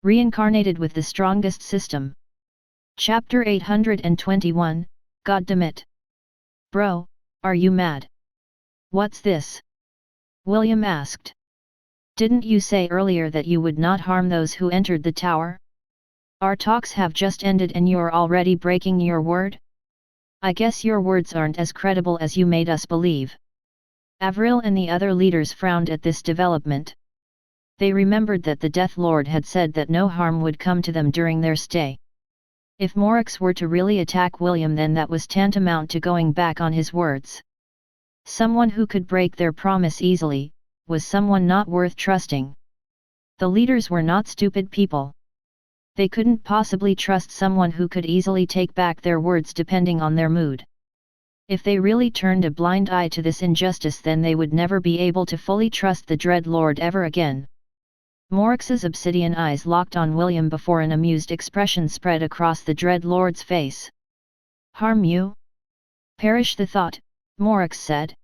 Reincarnated with the strongest system. Chapter 821, Goddamit. Bro, are you mad? What's this? William asked. Didn't you say earlier that you would not harm those who entered the tower? Our talks have just ended and you're already breaking your word? I guess your words aren't as credible as you made us believe. Avril and the other leaders frowned at this development. They remembered that the Death Lord had said that no harm would come to them during their stay. If Morix were to really attack William, then that was tantamount to going back on his words. Someone who could break their promise easily, was someone not worth trusting. The leaders were not stupid people. They couldn't possibly trust someone who could easily take back their words depending on their mood. If they really turned a blind eye to this injustice, then they would never be able to fully trust the Dreadlord ever again. Morix's obsidian eyes locked on William before an amused expression spread across the Dreadlord's face. Harm you? Perish the thought, Morix said.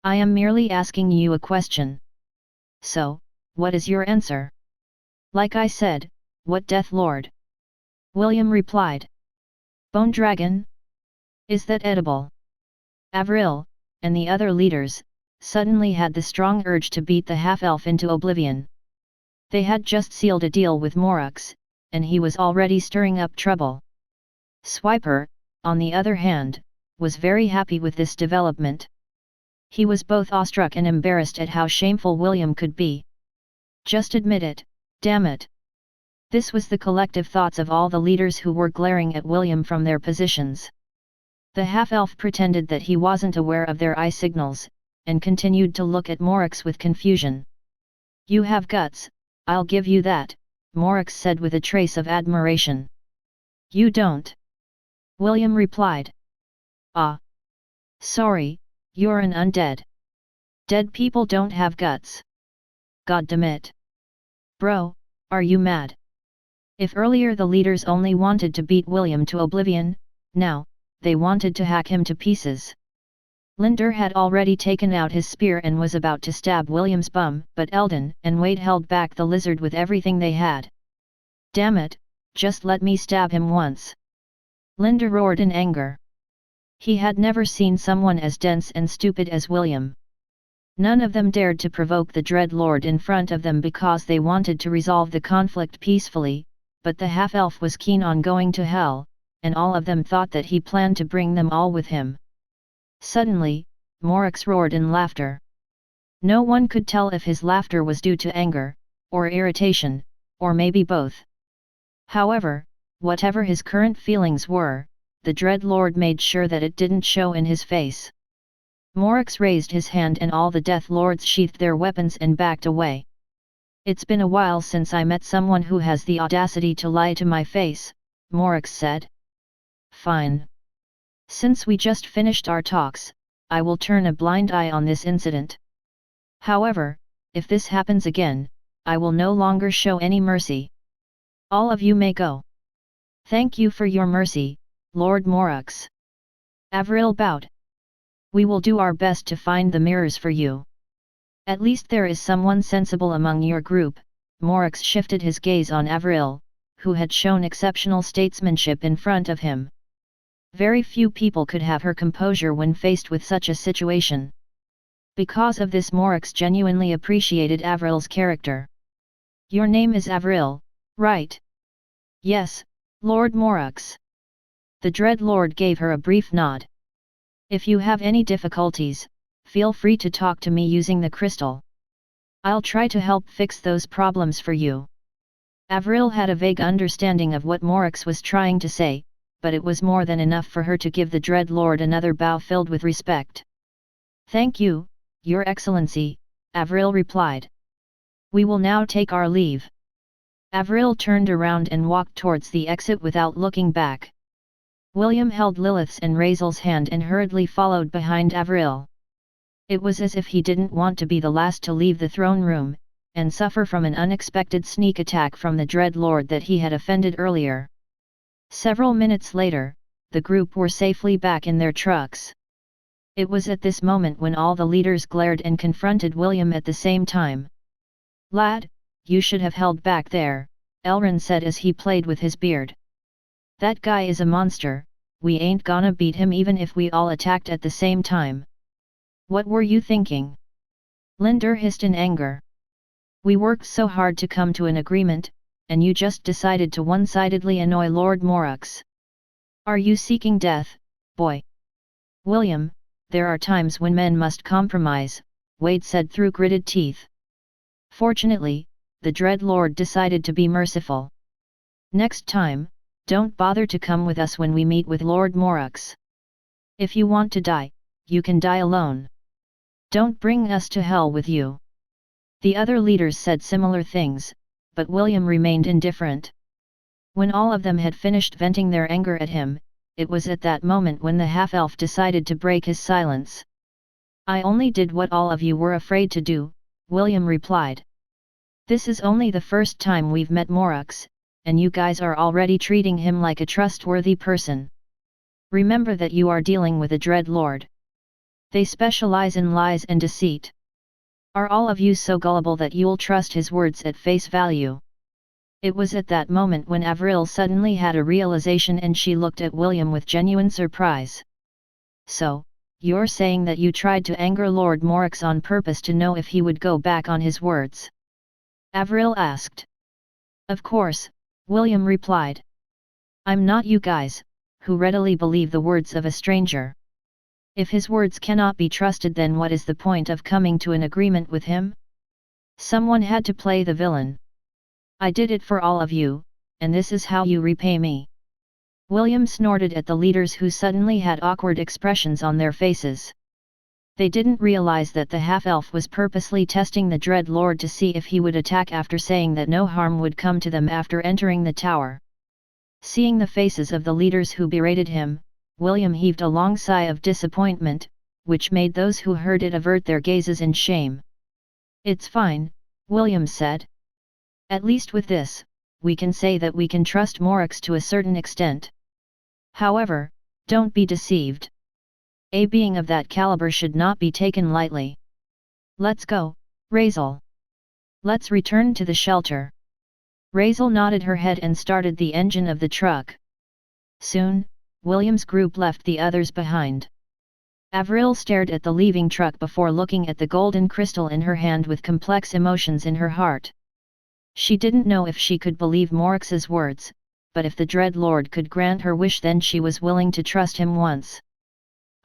I am merely asking you a question. So, what is your answer? Like I said, what Death Lord? William replied. Bone Dragon? Is that edible? Avril, and the other leaders, suddenly had the strong urge to beat the half-elf into oblivion. They had just sealed a deal with Morix, and he was already stirring up trouble. Swiper, on the other hand, was very happy with this development. He was both awestruck and embarrassed at how shameful William could be. Just admit it, damn it. This was the collective thoughts of all the leaders who were glaring at William from their positions. The half-elf pretended that he wasn't aware of their eye signals, and continued to look at Morix with confusion. You have guts, I'll give you that, Morix said with a trace of admiration. You don't. William replied. Ah. Sorry, you're an undead. Dead people don't have guts. Goddamit. Bro, are you mad? If earlier the leaders only wanted to beat William to oblivion, now, they wanted to hack him to pieces. Linder had already taken out his spear and was about to stab William's bum, but Eldon and Wade held back the lizard with everything they had. Damn it, just let me stab him once. Linder roared in anger. He had never seen someone as dense and stupid as William. None of them dared to provoke the Dreadlord in front of them because they wanted to resolve the conflict peacefully, but the half-elf was keen on going to hell, and all of them thought that he planned to bring them all with him. Suddenly, Morix roared in laughter. No one could tell if his laughter was due to anger, or irritation, or maybe both. However, whatever his current feelings were, the Dreadlord made sure that it didn't show in his face. Morix raised his hand and all the Death Lords sheathed their weapons and backed away. It's been a while since I met someone who has the audacity to lie to my face, Morix said. Fine. Since we just finished our talks, I will turn a blind eye on this incident. However, if this happens again, I will no longer show any mercy. All of you may go. Thank you for your mercy, Lord Morix. Avril bowed. We will do our best to find the mirrors for you. At least there is someone sensible among your group. Morix shifted his gaze on Avril, who had shown exceptional statesmanship in front of him. Very few people could have her composure when faced with such a situation. Because of this, Morix genuinely appreciated Avril's character. Your name is Avril, right? Yes, Lord Morix. The Dreadlord gave her a brief nod. If you have any difficulties, feel free to talk to me using the crystal. I'll try to help fix those problems for you. Avril had a vague understanding of what Morix was trying to say, but it was more than enough for her to give the Dreadlord another bow filled with respect. Thank you, Your Excellency, Avril replied. We will now take our leave. Avril turned around and walked towards the exit without looking back. William held Lilith's and Razel's hand and hurriedly followed behind Avril. It was as if he didn't want to be the last to leave the throne room, and suffer from an unexpected sneak attack from the Dreadlord that he had offended earlier. Several minutes later, the group were safely back in their trucks. It was at this moment when all the leaders glared and confronted William at the same time. Lad, you should have held back there, Elrond said as he played with his beard. That guy is a monster, we ain't gonna beat him even if we all attacked at the same time. What were you thinking? Linder hissed in anger. We worked so hard to come to an agreement, and you just decided to one-sidedly annoy Lord Morax. Are you seeking death, boy? William, there are times when men must compromise, Wade said through gritted teeth. Fortunately, the dreadlord decided to be merciful. Next time, don't bother to come with us when we meet with Lord Morax. If you want to die, you can die alone. Don't bring us to hell with you. The other leaders said similar things, but William remained indifferent. When all of them had finished venting their anger at him, it was at that moment when the half-elf decided to break his silence. I only did what all of you were afraid to do, William replied. This is only the first time we've met Morax, and you guys are already treating him like a trustworthy person. Remember that you are dealing with a dreadlord. They specialize in lies and deceit. Are all of you so gullible that you'll trust his words at face value? It was at that moment when Avril suddenly had a realization and she looked at William with genuine surprise. So, you're saying that you tried to anger Lord Morax on purpose to know if he would go back on his words? Avril asked. Of course, William replied. I'm not you guys, who readily believe the words of a stranger. If his words cannot be trusted, then what is the point of coming to an agreement with him? Someone had to play the villain. I did it for all of you, and this is how you repay me. William snorted at the leaders who suddenly had awkward expressions on their faces. They didn't realize that the half-elf was purposely testing the dreadlord to see if he would attack after saying that no harm would come to them after entering the tower. Seeing the faces of the leaders who berated him, William heaved a long sigh of disappointment, which made those who heard it avert their gazes in shame. It's fine, William said. At least with this, we can say that we can trust Morax to a certain extent. However, don't be deceived. A being of that caliber should not be taken lightly. Let's go, Razel. Let's return to the shelter. Razel nodded her head and started the engine of the truck. Soon, William's group left the others behind. Avril stared at the leaving truck before looking at the golden crystal in her hand with complex emotions in her heart. She didn't know if she could believe Morax's words, but if the dreadlord could grant her wish, then she was willing to trust him once.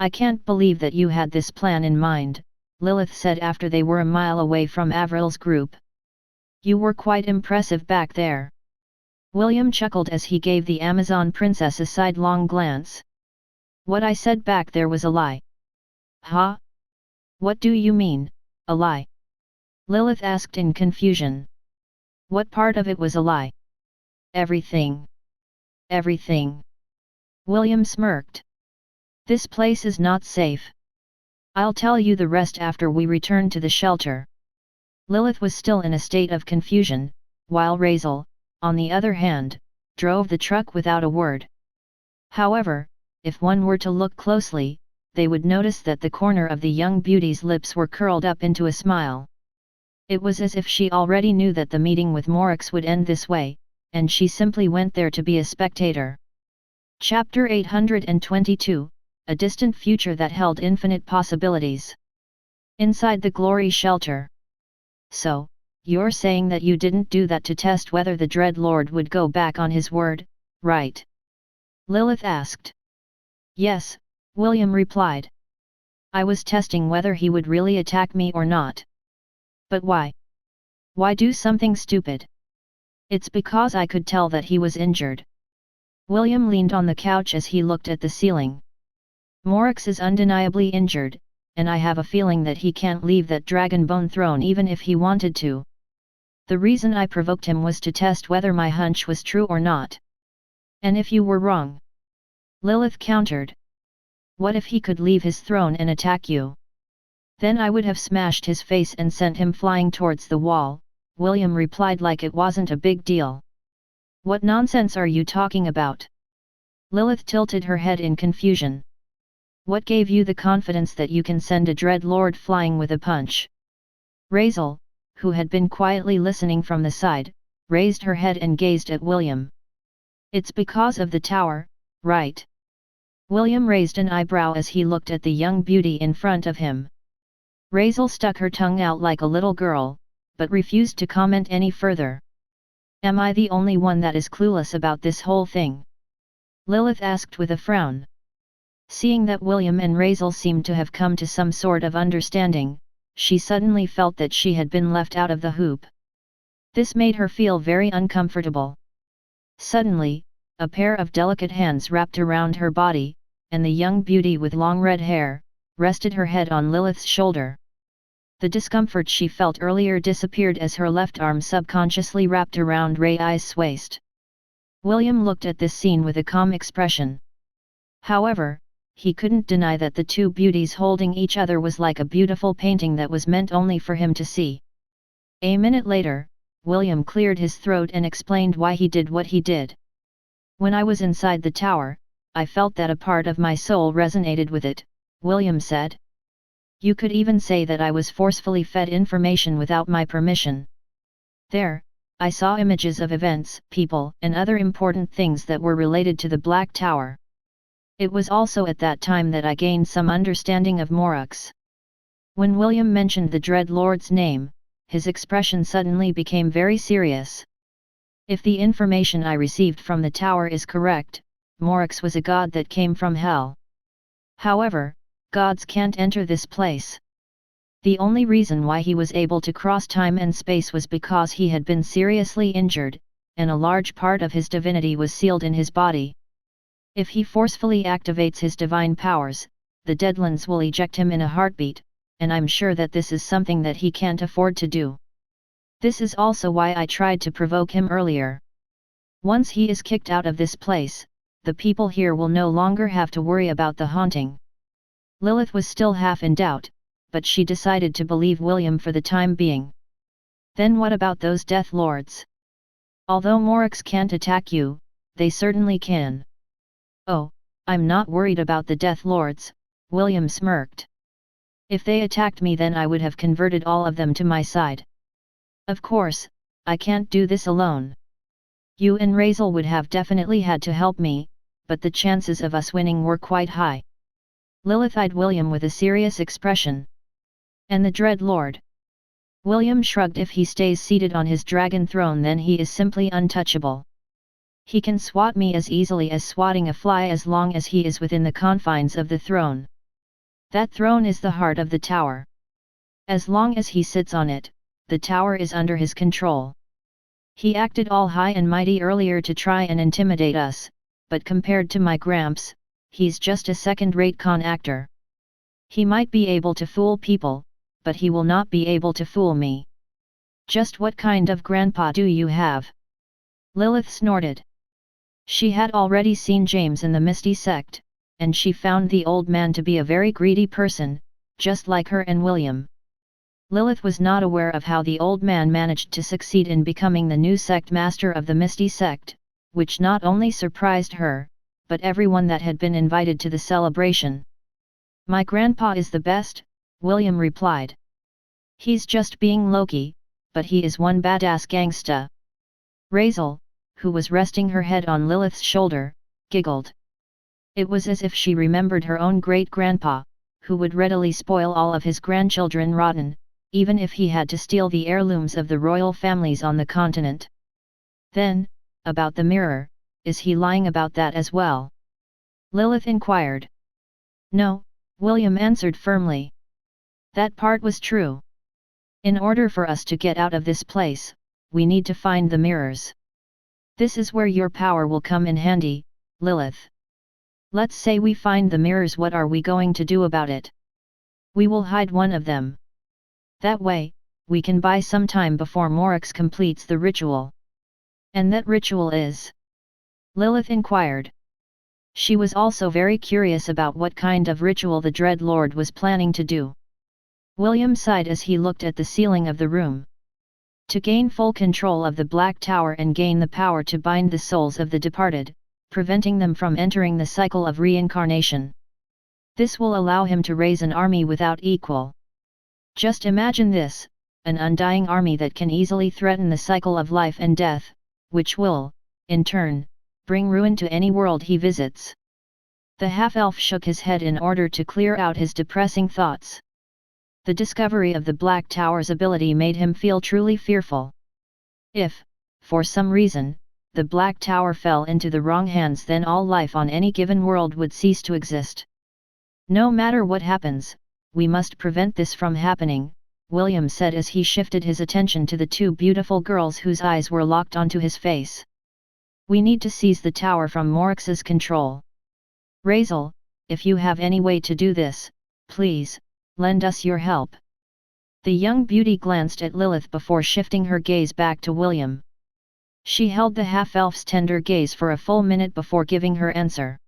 I can't believe that you had this plan in mind, Lilith said after they were a mile away from Avril's group. You were quite impressive back there. William chuckled as he gave the Amazon princess a sidelong glance. What I said back there was a lie. Huh? What do you mean, a lie? Lilith asked in confusion. What part of it was a lie? Everything. Everything. William smirked. This place is not safe. I'll tell you the rest after we return to the shelter. Lilith was still in a state of confusion, while Razel, on the other hand, drove the truck without a word. However, if one were to look closely, they would notice that the corner of the young beauty's lips were curled up into a smile. It was as if she already knew that the meeting with Morax would end this way, and she simply went there to be a spectator. Chapter 822, A Distant Future That Held Infinite Possibilities. Inside the Glory Shelter. So, you're saying that you didn't do that to test whether the dreadlord would go back on his word, right? Lilith asked. Yes, William replied. I was testing whether he would really attack me or not. But why? Why do something stupid? It's because I could tell that he was injured. William leaned on the couch as he looked at the ceiling. Morax is undeniably injured, and I have a feeling that he can't leave that Dragonbone throne even if he wanted to. The reason I provoked him was to test whether my hunch was true or not. And if you were wrong? Lilith countered. What if he could leave his throne and attack you? Then I would have smashed his face and sent him flying towards the wall, William replied like it wasn't a big deal. What nonsense are you talking about? Lilith tilted her head in confusion. What gave you the confidence that you can send a dreadlord flying with a punch? Razel, who had been quietly listening from the side, raised her head and gazed at William. "It's because of the tower, right?" William raised an eyebrow as he looked at the young beauty in front of him. Rachel stuck her tongue out like a little girl, but refused to comment any further. "Am I the only one that is clueless about this whole thing?" Lilith asked with a frown. Seeing that William and Rachel seemed to have come to some sort of understanding, she suddenly felt that she had been left out of the hoop. This made her feel very uncomfortable. Suddenly, a pair of delicate hands wrapped around her body, and the young beauty with long red hair, rested her head on Lilith's shoulder. The discomfort she felt earlier disappeared as her left arm subconsciously wrapped around Ray's waist. William looked at this scene with a calm expression. However, he couldn't deny that the two beauties holding each other was like a beautiful painting that was meant only for him to see. A minute later, William cleared his throat and explained why he did what he did. "When I was inside the tower, I felt that a part of my soul resonated with it," William said. "You could even say that I was forcefully fed information without my permission. There, I saw images of events, people, and other important things that were related to the Black Tower. It was also at that time that I gained some understanding of Morax." When William mentioned the dreadlord's name, his expression suddenly became very serious. "If the information I received from the tower is correct, Morax was a god that came from hell. However, gods can't enter this place. The only reason why he was able to cross time and space was because he had been seriously injured, and a large part of his divinity was sealed in his body. If he forcefully activates his divine powers, the Deadlands will eject him in a heartbeat, and I'm sure that this is something that he can't afford to do. This is also why I tried to provoke him earlier. Once he is kicked out of this place, the people here will no longer have to worry about the haunting." Lilith was still half in doubt, but she decided to believe William for the time being. "Then what about those Death Lords? Although Morax can't attack you, they certainly can." "Oh, I'm not worried about the Death Lords," William smirked. "If they attacked me, then I would have converted all of them to my side. Of course, I can't do this alone. You and Rachel would have definitely had to help me, but the chances of us winning were quite high." Lilith eyed William with a serious expression. "And the Dreadlord?" William shrugged. "If he stays seated on his dragon throne, then he is simply untouchable. He can swat me as easily as swatting a fly as long as he is within the confines of the throne. That throne is the heart of the tower. As long as he sits on it, the tower is under his control. He acted all high and mighty earlier to try and intimidate us, but compared to my Gramps, he's just a second-rate con actor. He might be able to fool people, but he will not be able to fool me." "Just what kind of grandpa do you have?" Lilith snorted. She had already seen James in the Misty Sect, and she found the old man to be a very greedy person, just like her and William. Lilith was not aware of how the old man managed to succeed in becoming the new sect master of the Misty Sect, which not only surprised her, but everyone that had been invited to the celebration. "My grandpa is the best," William replied. "He's just being Loki, but he is one badass gangsta." Rachel, who was resting her head on Lilith's shoulder, giggled. It was as if she remembered her own great-grandpa, who would readily spoil all of his grandchildren rotten, even if he had to steal the heirlooms of the royal families on the continent. "Then, about the mirror, is he lying about that as well?" Lilith inquired. "No," William answered firmly. "That part was true. In order for us to get out of this place, we need to find the mirrors. This is where your power will come in handy, Lilith. Let's say we find the mirrors, what are we going to do about it?" "We will hide one of them. That way, we can buy some time before Morax completes the ritual." "And that ritual is?" Lilith inquired. She was also very curious about what kind of ritual the Dreadlord was planning to do. William sighed as he looked at the ceiling of the room. "To gain full control of the Black Tower and gain the power to bind the souls of the departed, preventing them from entering the cycle of reincarnation. This will allow him to raise an army without equal. Just imagine this, an undying army that can easily threaten the cycle of life and death, which will, in turn, bring ruin to any world he visits. The half-elf shook his head in order to clear out his depressing thoughts. The discovery of the Black Tower's ability made him feel truly fearful. If, for some reason, the Black Tower fell into the wrong hands, then all life on any given world would cease to exist. No matter what happens, we must prevent this from happening, William said as he shifted his attention to the two beautiful girls whose eyes were locked onto his face. We need to seize the tower from Morix's control. Razel, if you have any way to do this, please, lend us your help. The young beauty glanced at Lilith before shifting her gaze back to William. She held the half-elf's tender gaze for a full minute before giving her answer.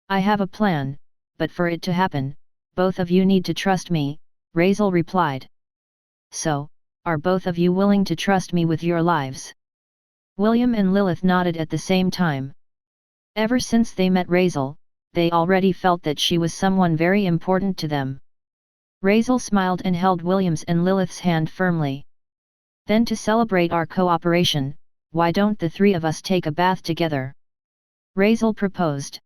I have a plan, but for it to happen, both of you need to trust me, Razel replied. So, are both of you willing to trust me with your lives? William and Lilith nodded at the same time. Ever since they met Razel, they already felt that she was someone very important to them. Razel smiled and held William's and Lilith's hand firmly. Then to celebrate our cooperation, why don't the three of us take a bath together? Razel proposed.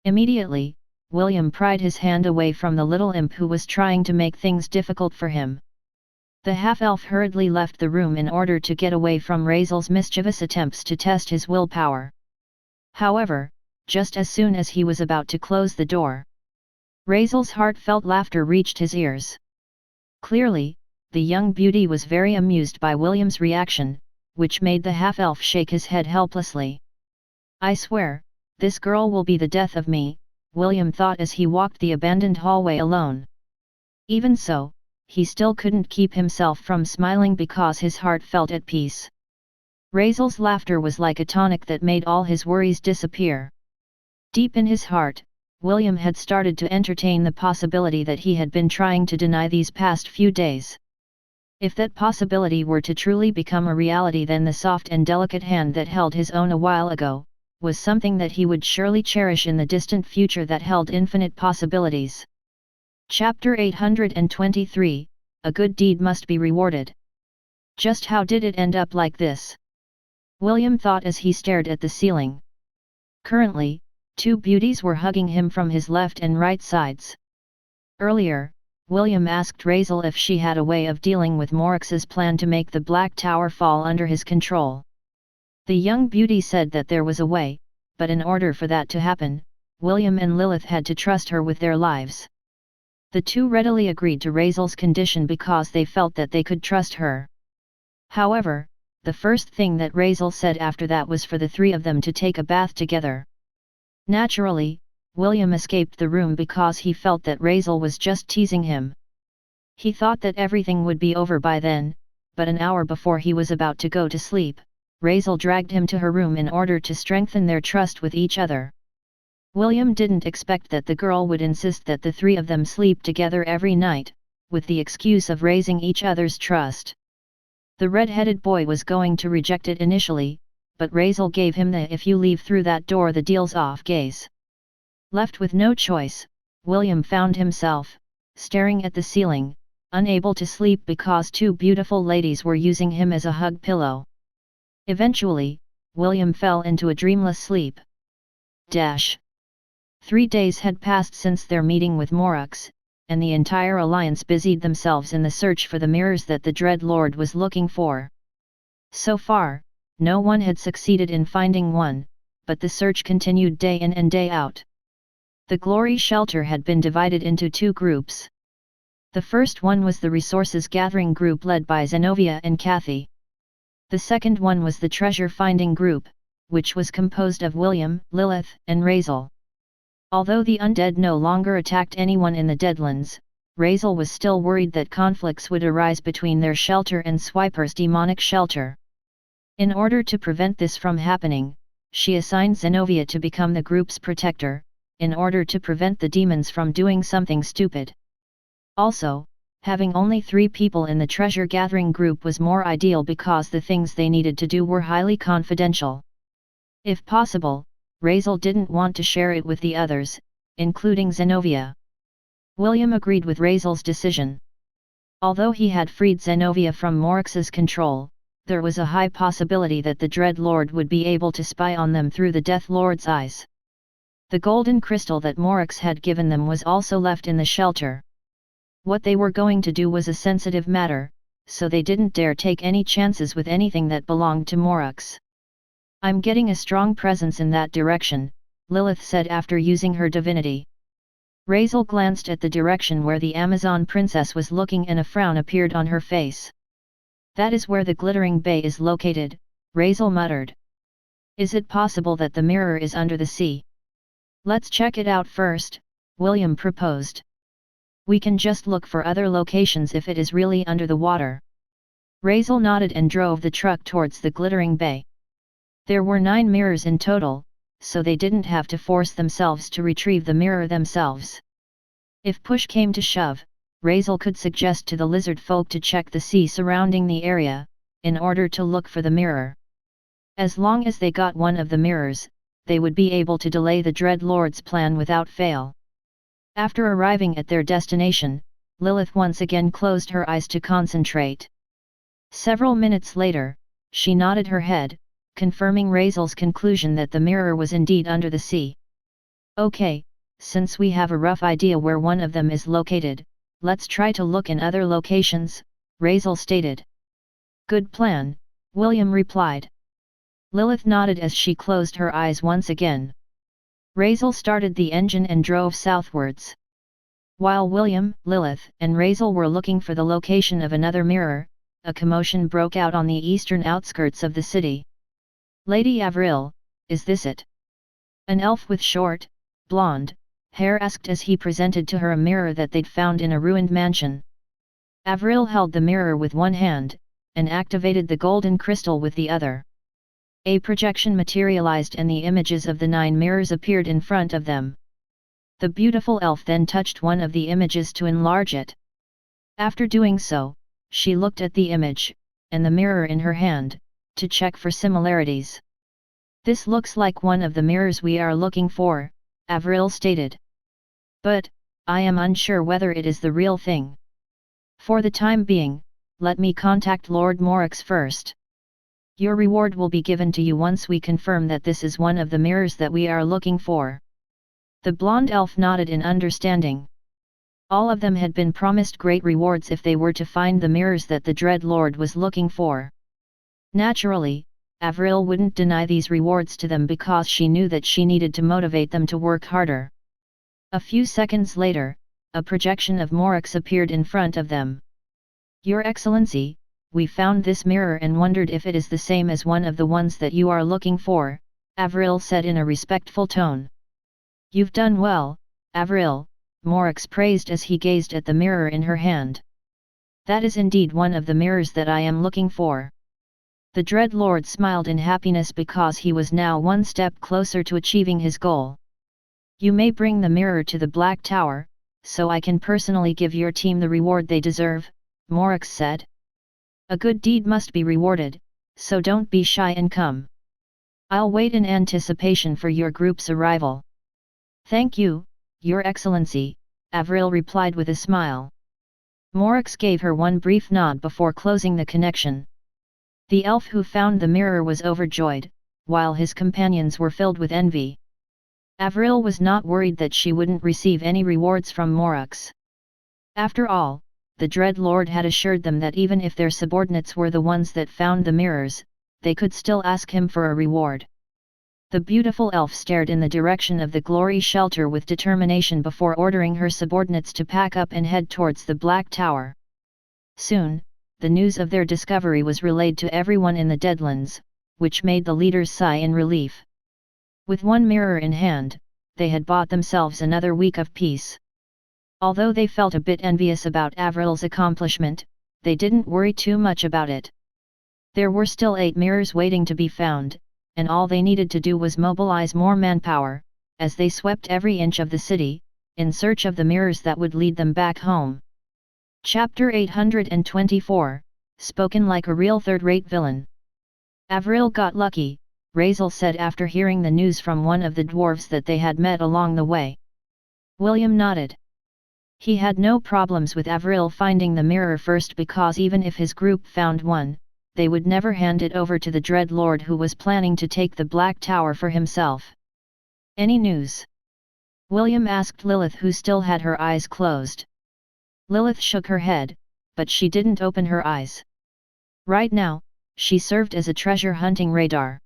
Immediately, William pried his hand away from the little imp who was trying to make things difficult for him. The half-elf hurriedly left the room in order to get away from Razel's mischievous attempts to test his willpower. However, just as soon as he was about to close the door, Razel's heartfelt laughter reached his ears. Clearly, the young beauty was very amused by William's reaction, which made the half-elf shake his head helplessly. I swear, this girl will be the death of me, William thought as he walked the abandoned hallway alone. Even so, he still couldn't keep himself from smiling because his heart felt at peace. Razel's laughter was like a tonic that made all his worries disappear. Deep in his heart, William had started to entertain the possibility that he had been trying to deny these past few days. If that possibility were to truly become a reality, then the soft and delicate hand that held his own a while ago, was something that he would surely cherish in the distant future that held infinite possibilities. Chapter 823, A Good Deed Must Be Rewarded. Just how did it end up like this? William thought as he stared at the ceiling. Currently, two beauties were hugging him from his left and right sides. Earlier, William asked Razel if she had a way of dealing with Morix's plan to make the Black Tower fall under his control. The young beauty said that there was a way, but in order for that to happen, William and Lilith had to trust her with their lives. The two readily agreed to Razel's condition because they felt that they could trust her. However, the first thing that Razel said after that was for the three of them to take a bath together. Naturally, William escaped the room because he felt that Razel was just teasing him. He thought that everything would be over by then, but an hour before he was about to go to sleep, Razel dragged him to her room in order to strengthen their trust with each other. William didn't expect that the girl would insist that the three of them sleep together every night, with the excuse of raising each other's trust. The red-headed boy was going to reject it initially, but Razel gave him the "if you leave through that door the deal's off" gaze. Left with no choice, William found himself staring at the ceiling, unable to sleep because two beautiful ladies were using him as a hug pillow. Eventually, William fell into a dreamless sleep. 3 days had passed since their meeting with Morix, and the entire alliance busied themselves in the search for the mirrors that the dreadlord was looking for. So far, no one had succeeded in finding one, but the search continued day in and day out. The Glory Shelter had been divided into two groups. The first one was the resources gathering group led by Zenobia and Kathy. The second one was the treasure finding group, which was composed of William, Lilith, and Razel. Although the undead no longer attacked anyone in the Deadlands, Razel was still worried that conflicts would arise between their shelter and Swiper's demonic shelter. In order to prevent this from happening, she assigned Zenobia to become the group's protector, in order to prevent the demons from doing something stupid. Also, having only 3 people in the treasure-gathering group was more ideal because the things they needed to do were highly confidential. If possible, Razel didn't want to share it with the others, including Zenobia. William agreed with Razel's decision. Although he had freed Zenovia from Morix's control, there was a high possibility that the dreadlord would be able to spy on them through the Death Lord's eyes. The golden crystal that Morix had given them was also left in the shelter. What they were going to do was a sensitive matter, so they didn't dare take any chances with anything that belonged to Morix. "I'm getting a strong presence in that direction," Lilith said after using her divinity. Razel glanced at the direction where the Amazon princess was looking and a frown appeared on her face. "That is where the glittering bay is located," Razel muttered. "Is it possible that the mirror is under the sea?" "Let's check it out first," William proposed. "We can just look for other locations if it is really under the water." Razel nodded and drove the truck towards the glittering bay. There were 9 mirrors in total, so they didn't have to force themselves to retrieve the mirror themselves. If push came to shove, Razel could suggest to the lizard folk to check the sea surrounding the area, in order to look for the mirror. As long as they got one of the mirrors, they would be able to delay the dreadlord's plan without fail. After arriving at their destination, Lilith once again closed her eyes to concentrate. Several minutes later, she nodded her head, confirming Razel's conclusion that the mirror was indeed under the sea. "Okay, since we have a rough idea where one of them is located, let's try to look in other locations," Razel stated. "Good plan," William replied. Lilith nodded as she closed her eyes once again. Razel started the engine and drove southwards. While William, Lilith, and Razel were looking for the location of another mirror, a commotion broke out on the eastern outskirts of the city. "Lady Avril, is this it?" An elf with short, blonde hair asked as he presented to her a mirror that they'd found in a ruined mansion. Avril held the mirror with one hand, and activated the golden crystal with the other. A projection materialized and the images of the 9 mirrors appeared in front of them. The beautiful elf then touched one of the images to enlarge it. After doing so, she looked at the image, and the mirror in her hand, to check for similarities. "This looks like one of the mirrors we are looking for," Avril stated. "But, I am unsure whether it is the real thing. For the time being, let me contact Lord Morix first. Your reward will be given to you once we confirm that this is one of the mirrors that we are looking for." The blonde elf nodded in understanding. All of them had been promised great rewards if they were to find the mirrors that the dreadlord was looking for. Naturally, Avril wouldn't deny these rewards to them because she knew that she needed to motivate them to work harder. A few seconds later, a projection of Morix appeared in front of them. "Your Excellency, we found this mirror and wondered if it is the same as one of the ones that you are looking for," Avril said in a respectful tone. "You've done well, Avril," Morix praised as he gazed at the mirror in her hand. "That is indeed one of the mirrors that I am looking for." The dreadlord smiled in happiness because he was now one step closer to achieving his goal. "You may bring the mirror to the Black Tower, so I can personally give your team the reward they deserve," Morix said. "A good deed must be rewarded, so don't be shy and come. I'll wait in anticipation for your group's arrival." "Thank you, Your Excellency," Avril replied with a smile. Morix gave her one brief nod before closing the connection. The elf who found the mirror was overjoyed, while his companions were filled with envy. Avril was not worried that she wouldn't receive any rewards from Morix. After all, the dreadlord had assured them that even if their subordinates were the ones that found the mirrors, they could still ask him for a reward. The beautiful elf stared in the direction of the glory shelter with determination before ordering her subordinates to pack up and head towards the Black Tower. Soon, the news of their discovery was relayed to everyone in the Deadlands, which made the leaders sigh in relief. With one mirror in hand, they had bought themselves another week of peace. Although they felt a bit envious about Avril's accomplishment, they didn't worry too much about it. There were still 8 mirrors waiting to be found, and all they needed to do was mobilize more manpower, as they swept every inch of the city, in search of the mirrors that would lead them back home. Chapter 824, Spoken like a real third-rate villain. "Avril got lucky," Razel said after hearing the news from one of the dwarves that they had met along the way. William nodded. He had no problems with Avril finding the mirror first, because even if his group found one, they would never hand it over to the dreadlord who was planning to take the Black Tower for himself. Any news? William asked Lilith, who still had her eyes closed. Lilith shook her head, but she didn't open her eyes. Right now, she served as a treasure hunting radar.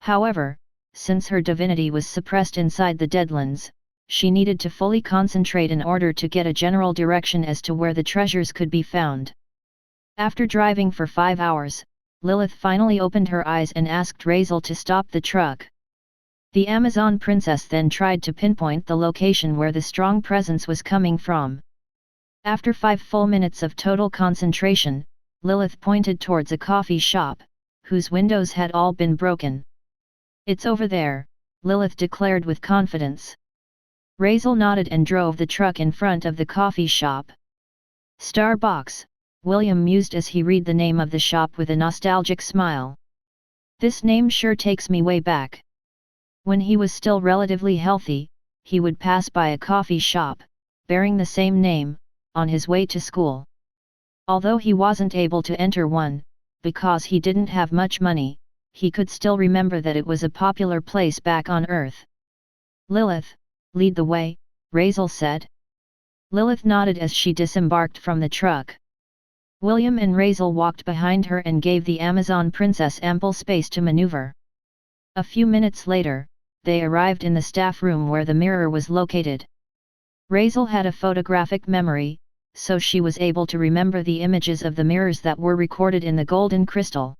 However, since her divinity was suppressed inside the Deadlands, she needed to fully concentrate in order to get a general direction as to where the treasures could be found. After driving for 5 hours, Lilith finally opened her eyes and asked Razel to stop the truck. The Amazon princess then tried to pinpoint the location where the strong presence was coming from. After 5 full minutes of total concentration, Lilith pointed towards a coffee shop, whose windows had all been broken. "It's over there," Lilith declared with confidence. Razel nodded and drove the truck in front of the coffee shop. Starbucks, William mused as he read the name of the shop with a nostalgic smile. This name sure takes me way back. When he was still relatively healthy, he would pass by a coffee shop, bearing the same name, on his way to school. Although he wasn't able to enter one, because he didn't have much money, he could still remember that it was a popular place back on Earth. "Lilith, lead the way," Razel said. Lilith nodded as she disembarked from the truck. William and Razel walked behind her and gave the Amazon princess ample space to maneuver. A few minutes later, they arrived in the staff room where the mirror was located. Razel had a photographic memory, so she was able to remember the images of the mirrors that were recorded in the golden crystal.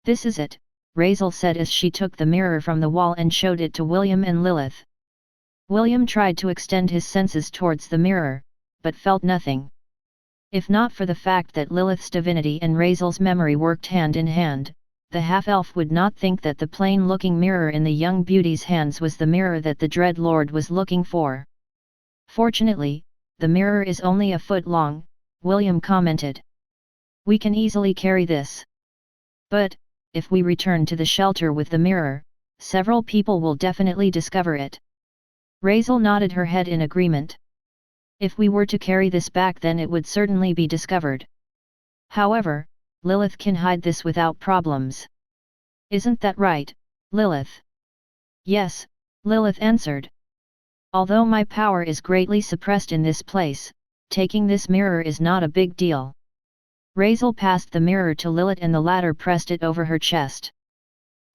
"This is it," Razel said as she took the mirror from the wall and showed it to William and Lilith. William tried to extend his senses towards the mirror, but felt nothing. If not for the fact that Lilith's divinity and Razel's memory worked hand in hand, the half-elf would not think that the plain-looking mirror in the young beauty's hands was the mirror that the dreadlord was looking for. "Fortunately, the mirror is only a foot long," William commented. "We can easily carry this. But, if we return to the shelter with the mirror, several people will definitely discover it." Razel nodded her head in agreement. "If we were to carry this back, then it would certainly be discovered. However, Lilith can hide this without problems. Isn't that right, Lilith?" "Yes," Lilith answered. "Although my power is greatly suppressed in this place, taking this mirror is not a big deal." Razel passed the mirror to Lilith and the latter pressed it over her chest.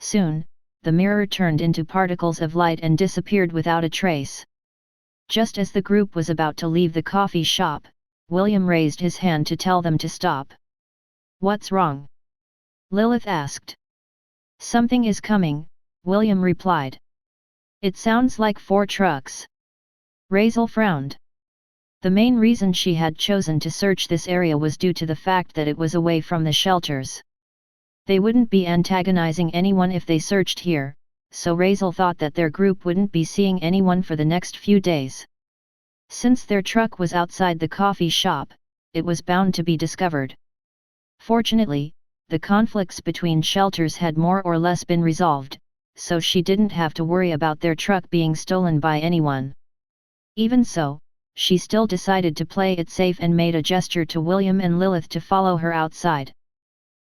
Soon, the mirror turned into particles of light and disappeared without a trace. Just as the group was about to leave the coffee shop, William raised his hand to tell them to stop. "What's wrong?" Lilith asked. "Something is coming," William replied. "It sounds like 4 trucks." Razel frowned. The main reason she had chosen to search this area was due to the fact that it was away from the shelters. They wouldn't be antagonizing anyone if they searched here, so Razel thought that their group wouldn't be seeing anyone for the next few days. Since their truck was outside the coffee shop, it was bound to be discovered. Fortunately, the conflicts between shelters had more or less been resolved, so she didn't have to worry about their truck being stolen by anyone. Even so, she still decided to play it safe and made a gesture to William and Lilith to follow her outside.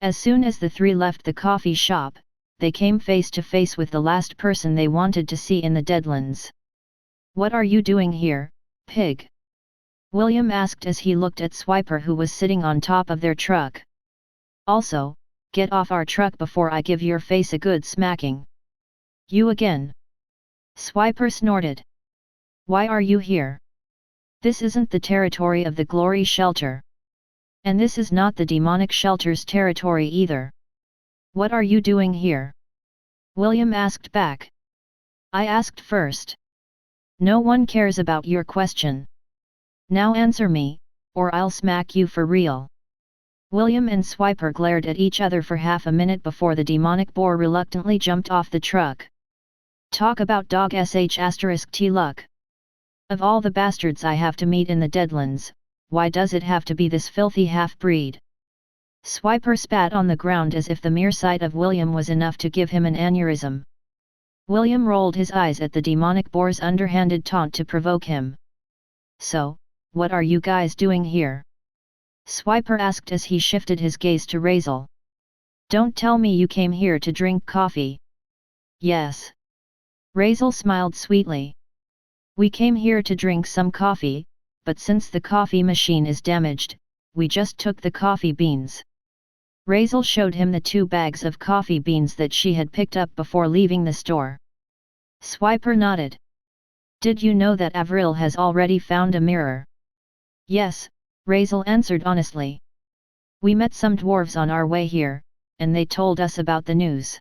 As soon as the 3 left the coffee shop, they came face to face with the last person they wanted to see in the Deadlands. "What are you doing here, pig?" William asked as he looked at Swiper, who was sitting on top of their truck. "Also, get off our truck before I give your face a good smacking." "You again?" Swiper snorted. "Why are you here? This isn't the territory of the Glory Shelter. And this is not the Demonic Shelter's territory either. What are you doing here?" William asked back. "I asked first. No one cares about your question. Now answer me, or I'll smack you for real." William and Swiper glared at each other for half a minute before the demonic boar reluctantly jumped off the truck. "Talk about dog sh*t luck. Of all the bastards I have to meet in the Deadlands, why does it have to be this filthy half-breed?" Swiper spat on the ground as if the mere sight of William was enough to give him an aneurysm. William rolled his eyes at the demonic boar's underhanded taunt to provoke him. "So, what are you guys doing here? Swiper asked as he shifted his gaze to Razel. Don't tell me you came here to drink coffee. Yes. Razel smiled sweetly. We came here to drink some coffee, but since the coffee machine is damaged, we just took the coffee beans. Razel showed him the 2 bags of coffee beans that she had picked up before leaving the store. Swiper nodded. Did you know that Avril has already found a mirror? Yes, Razel answered honestly. We met some dwarves on our way here, and they told us about the news.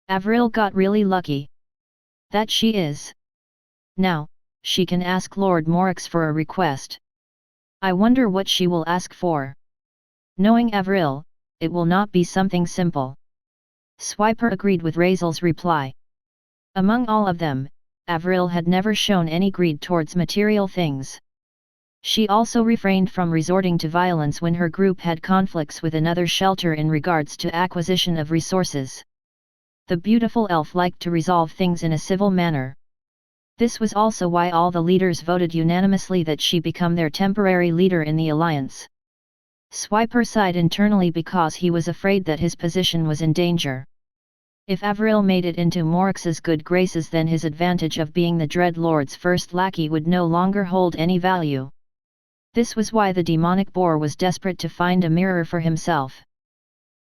Avril got really lucky. That she is. Now, she can ask Lord Morix for a request. I wonder what she will ask for. Knowing Avril, it will not be something simple. Swiper agreed with Razel's reply. Among all of them, Avril had never shown any greed towards material things. She also refrained from resorting to violence when her group had conflicts with another shelter in regards to acquisition of resources. The beautiful elf liked to resolve things in a civil manner. This was also why all the leaders voted unanimously that she become their temporary leader in the alliance. Swiper sighed internally because he was afraid that his position was in danger. If Avril made it into Morix's good graces, then his advantage of being the dreadlord's first lackey would no longer hold any value. This was why the demonic boar was desperate to find a mirror for himself.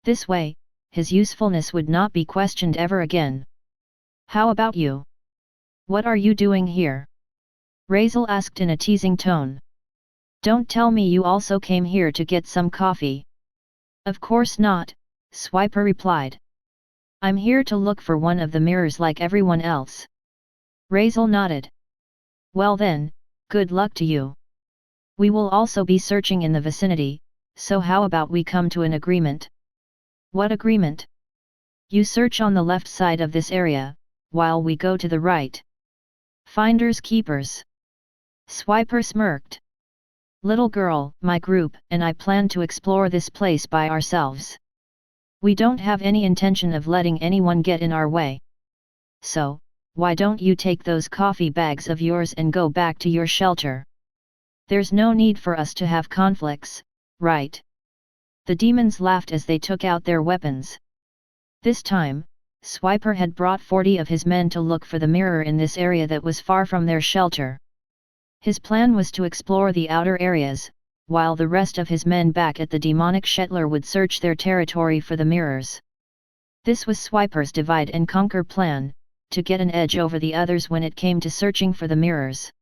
This way, his usefulness would not be questioned ever again. How about you? What are you doing here? Razel asked in a teasing tone. Don't tell me you also came here to get some coffee. Of course not, Swiper replied. I'm here to look for one of the mirrors like everyone else. Razel nodded. Well then, good luck to you. We will also be searching in the vicinity, so how about we come to an agreement? What agreement? You search on the left side of this area, while we go to the right. Finders keepers. Swiper smirked. Little girl, my group and I plan to explore this place by ourselves. We don't have any intention of letting anyone get in our way. So, why don't you take those coffee bags of yours and go back to your shelter? There's no need for us to have conflicts, right? The demons laughed as they took out their weapons. This time, Swiper had brought 40 of his men to look for the mirror in this area that was far from their shelter. His plan was to explore the outer areas, while the rest of his men back at the demonic Shetler would search their territory for the mirrors. This was Swiper's divide and conquer plan, to get an edge over the others when it came to searching for the mirrors.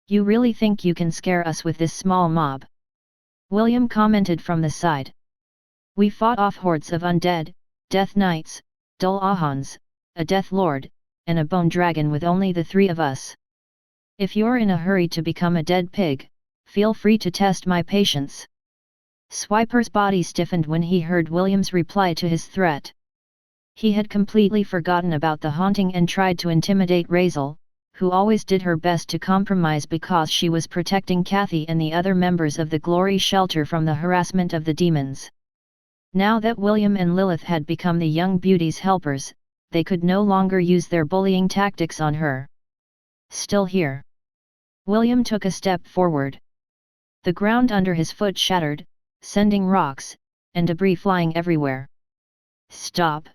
You really think you can scare us with this small mob? William commented from the side. We fought off hordes of undead, death knights, dull ahans, a death lord, and a bone dragon with only the 3 of us. If you're in a hurry to become a dead pig, feel free to test my patience. Swiper's body stiffened when he heard William's reply to his threat. He had completely forgotten about the haunting and tried to intimidate Razel, who always did her best to compromise because she was protecting Kathy and the other members of the Glory Shelter from the harassment of the demons. Now that William and Lilith had become the young beauty's helpers, they could no longer use their bullying tactics on her. Still here. William took a step forward. The ground under his foot shattered, sending rocks and debris flying everywhere. Stop!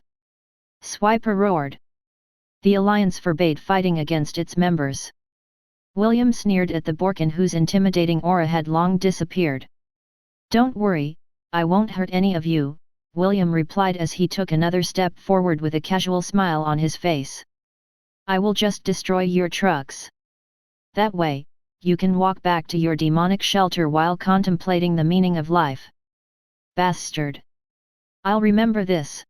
Swiper roared. The Alliance forbade fighting against its members. William sneered at the Borkin whose intimidating aura had long disappeared. Don't worry, I won't hurt any of you, William replied as he took another step forward with a casual smile on his face. I will just destroy your trucks. That way, you can walk back to your demonic shelter while contemplating the meaning of life. Bastard! I'll remember this.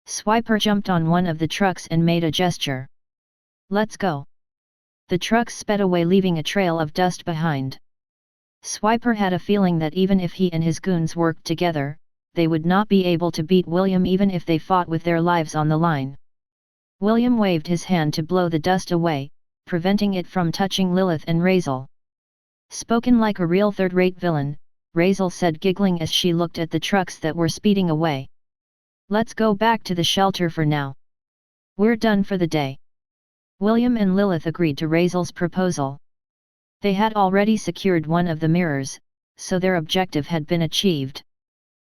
Swiper jumped on one of the trucks and made a gesture. Let's go. The trucks sped away leaving a trail of dust behind. Swiper had a feeling that even if he and his goons worked together, they would not be able to beat William even if they fought with their lives on the line. William waved his hand to blow the dust away, preventing it from touching Lilith and Razel. Spoken like a real third-rate villain, Razel said giggling as she looked at the trucks that were speeding away. Let's go back to the shelter for now. We're done for the day. William and Lilith agreed to Razel's proposal. They had already secured one of the mirrors, so their objective had been achieved.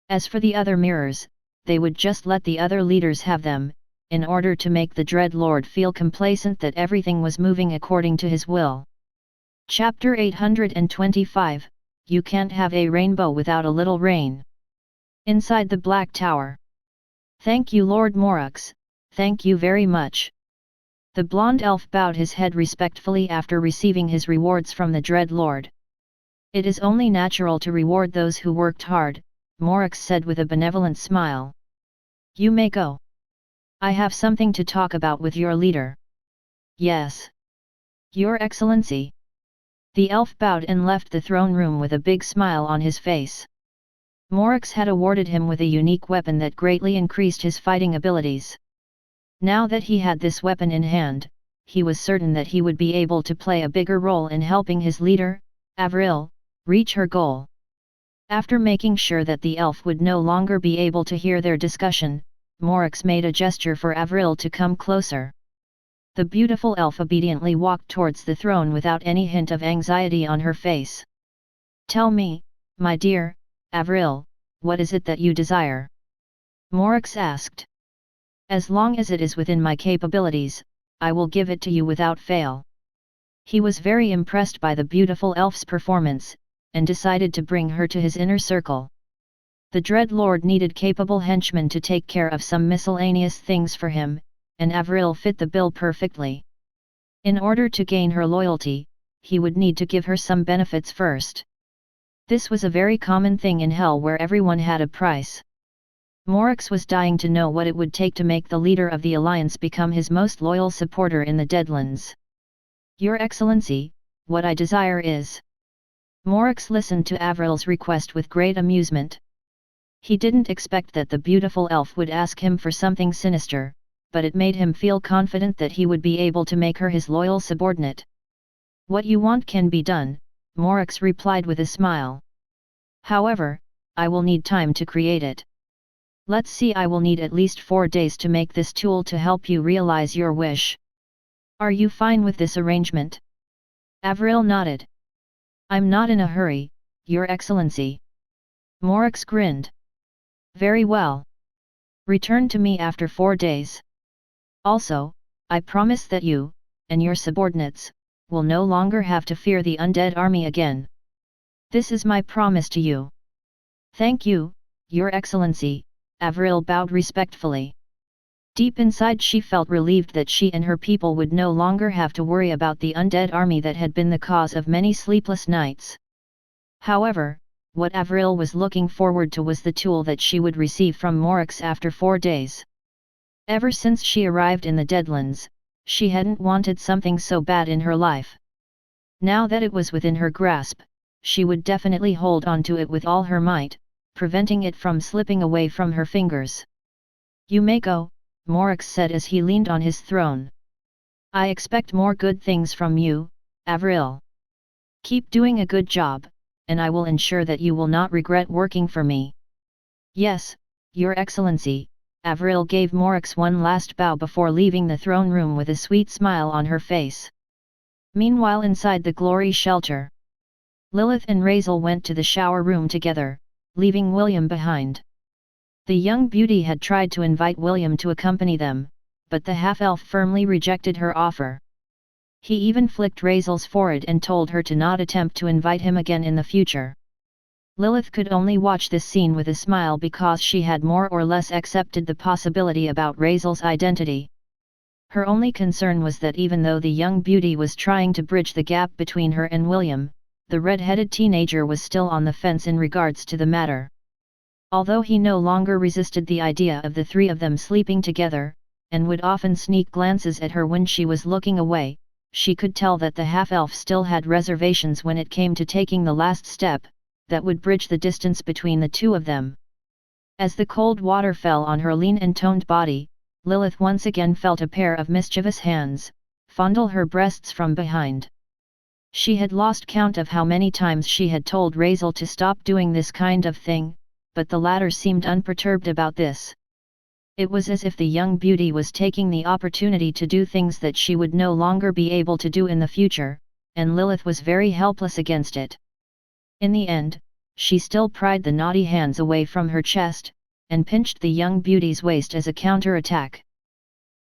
As for the other mirrors, they would just let the other leaders have them, in order to make the dreadlord feel complacent that everything was moving according to his will. Chapter 825, You Can't Have a Rainbow Without a Little Rain. Inside the Black Tower. Thank you, Lord Morux, thank you very much. The blonde elf bowed his head respectfully after receiving his rewards from the dreadlord. It is only natural to reward those who worked hard, Morux said with a benevolent smile. You may go. I have something to talk about with your leader. Yes. Your Excellency. The elf bowed and left the throne room with a big smile on his face. Morux had awarded him with a unique weapon that greatly increased his fighting abilities. Now that he had this weapon in hand, he was certain that he would be able to play a bigger role in helping his leader, Avril, reach her goal. After making sure that the elf would no longer be able to hear their discussion, Morux made a gesture for Avril to come closer. The beautiful elf obediently walked towards the throne without any hint of anxiety on her face. Tell me, my dear, Avril, what is it that you desire? Morux asked. As long as it is within my capabilities, I will give it to you without fail. He was very impressed by the beautiful elf's performance, and decided to bring her to his inner circle. The dreadlord needed capable henchmen to take care of some miscellaneous things for him, and Avril fit the bill perfectly. In order to gain her loyalty, he would need to give her some benefits first. This was a very common thing in Hell where everyone had a price. Morux was dying to know what it would take to make the leader of the alliance become his most loyal supporter in the Deadlands. Your Excellency, what I desire is... Morux listened to Avril's request with great amusement. He didn't expect that the beautiful elf would ask him for something sinister, but it made him feel confident that he would be able to make her his loyal subordinate. What you want can be done, Morux replied with a smile. However, I will need time to create it. Let's see, I will need at least 4 days to make this tool to help you realize your wish. Are you fine with this arrangement? Avril nodded. I'm not in a hurry, Your Excellency. Morux grinned. Very well. Return to me after 4 days. Also, I promise that you, and your subordinates, will no longer have to fear the undead army again. This is my promise to you. Thank you, Your Excellency, Avril bowed respectfully. Deep inside she felt relieved that she and her people would no longer have to worry about the undead army that had been the cause of many sleepless nights. However, what Avril was looking forward to was the tool that she would receive from Morux after 4 days. Ever since she arrived in the Deadlands, she hadn't wanted something so bad in her life. Now that it was within her grasp, she would definitely hold on to it with all her might, preventing it from slipping away from her fingers. You may go, Morux said as he leaned on his throne. I expect more good things from you, Avril. Keep doing a good job, and I will ensure that you will not regret working for me. Yes, Your Excellency, Avril gave Morux one last bow before leaving the throne room with a sweet smile on her face. Meanwhile inside the glory shelter, Lilith and Razel went to the shower room together, leaving William behind. The young beauty had tried to invite William to accompany them, but the half-elf firmly rejected her offer. He even flicked Razel's forehead and told her to not attempt to invite him again in the future. Lilith could only watch this scene with a smile because she had more or less accepted the possibility about Razel's identity. Her only concern was that even though the young beauty was trying to bridge the gap between her and William, the red-headed teenager was still on the fence in regards to the matter. Although he no longer resisted the idea of the three of them sleeping together, and would often sneak glances at her when she was looking away, she could tell that the half-elf still had reservations when it came to taking the last step, that would bridge the distance between the two of them. As the cold water fell on her lean and toned body, Lilith once again felt a pair of mischievous hands fondle her breasts from behind. She had lost count of how many times she had told Razel to stop doing this kind of thing, but the latter seemed unperturbed about this. It was as if the young beauty was taking the opportunity to do things that she would no longer be able to do in the future, and Lilith was very helpless against it. In the end, she still pried the naughty hands away from her chest, and pinched the young beauty's waist as a counter-attack.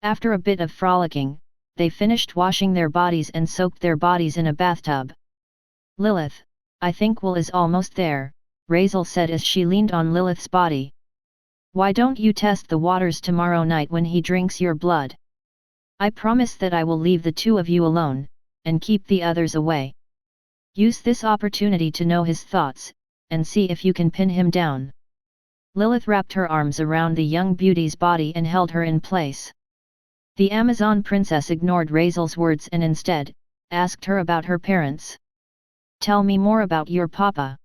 After a bit of frolicking, they finished washing their bodies and soaked their bodies in a bathtub. "Lilith, I think Will is almost there," Razel said as she leaned on Lilith's body. "Why don't you test the waters tomorrow night when he drinks your blood? I promise that I will leave the two of you alone, and keep the others away. Use this opportunity to know his thoughts, and see if you can pin him down." Lilith wrapped her arms around the young beauty's body and held her in place. The Amazon princess ignored Razel's words and instead, asked her about her parents. "Tell me more about your papa.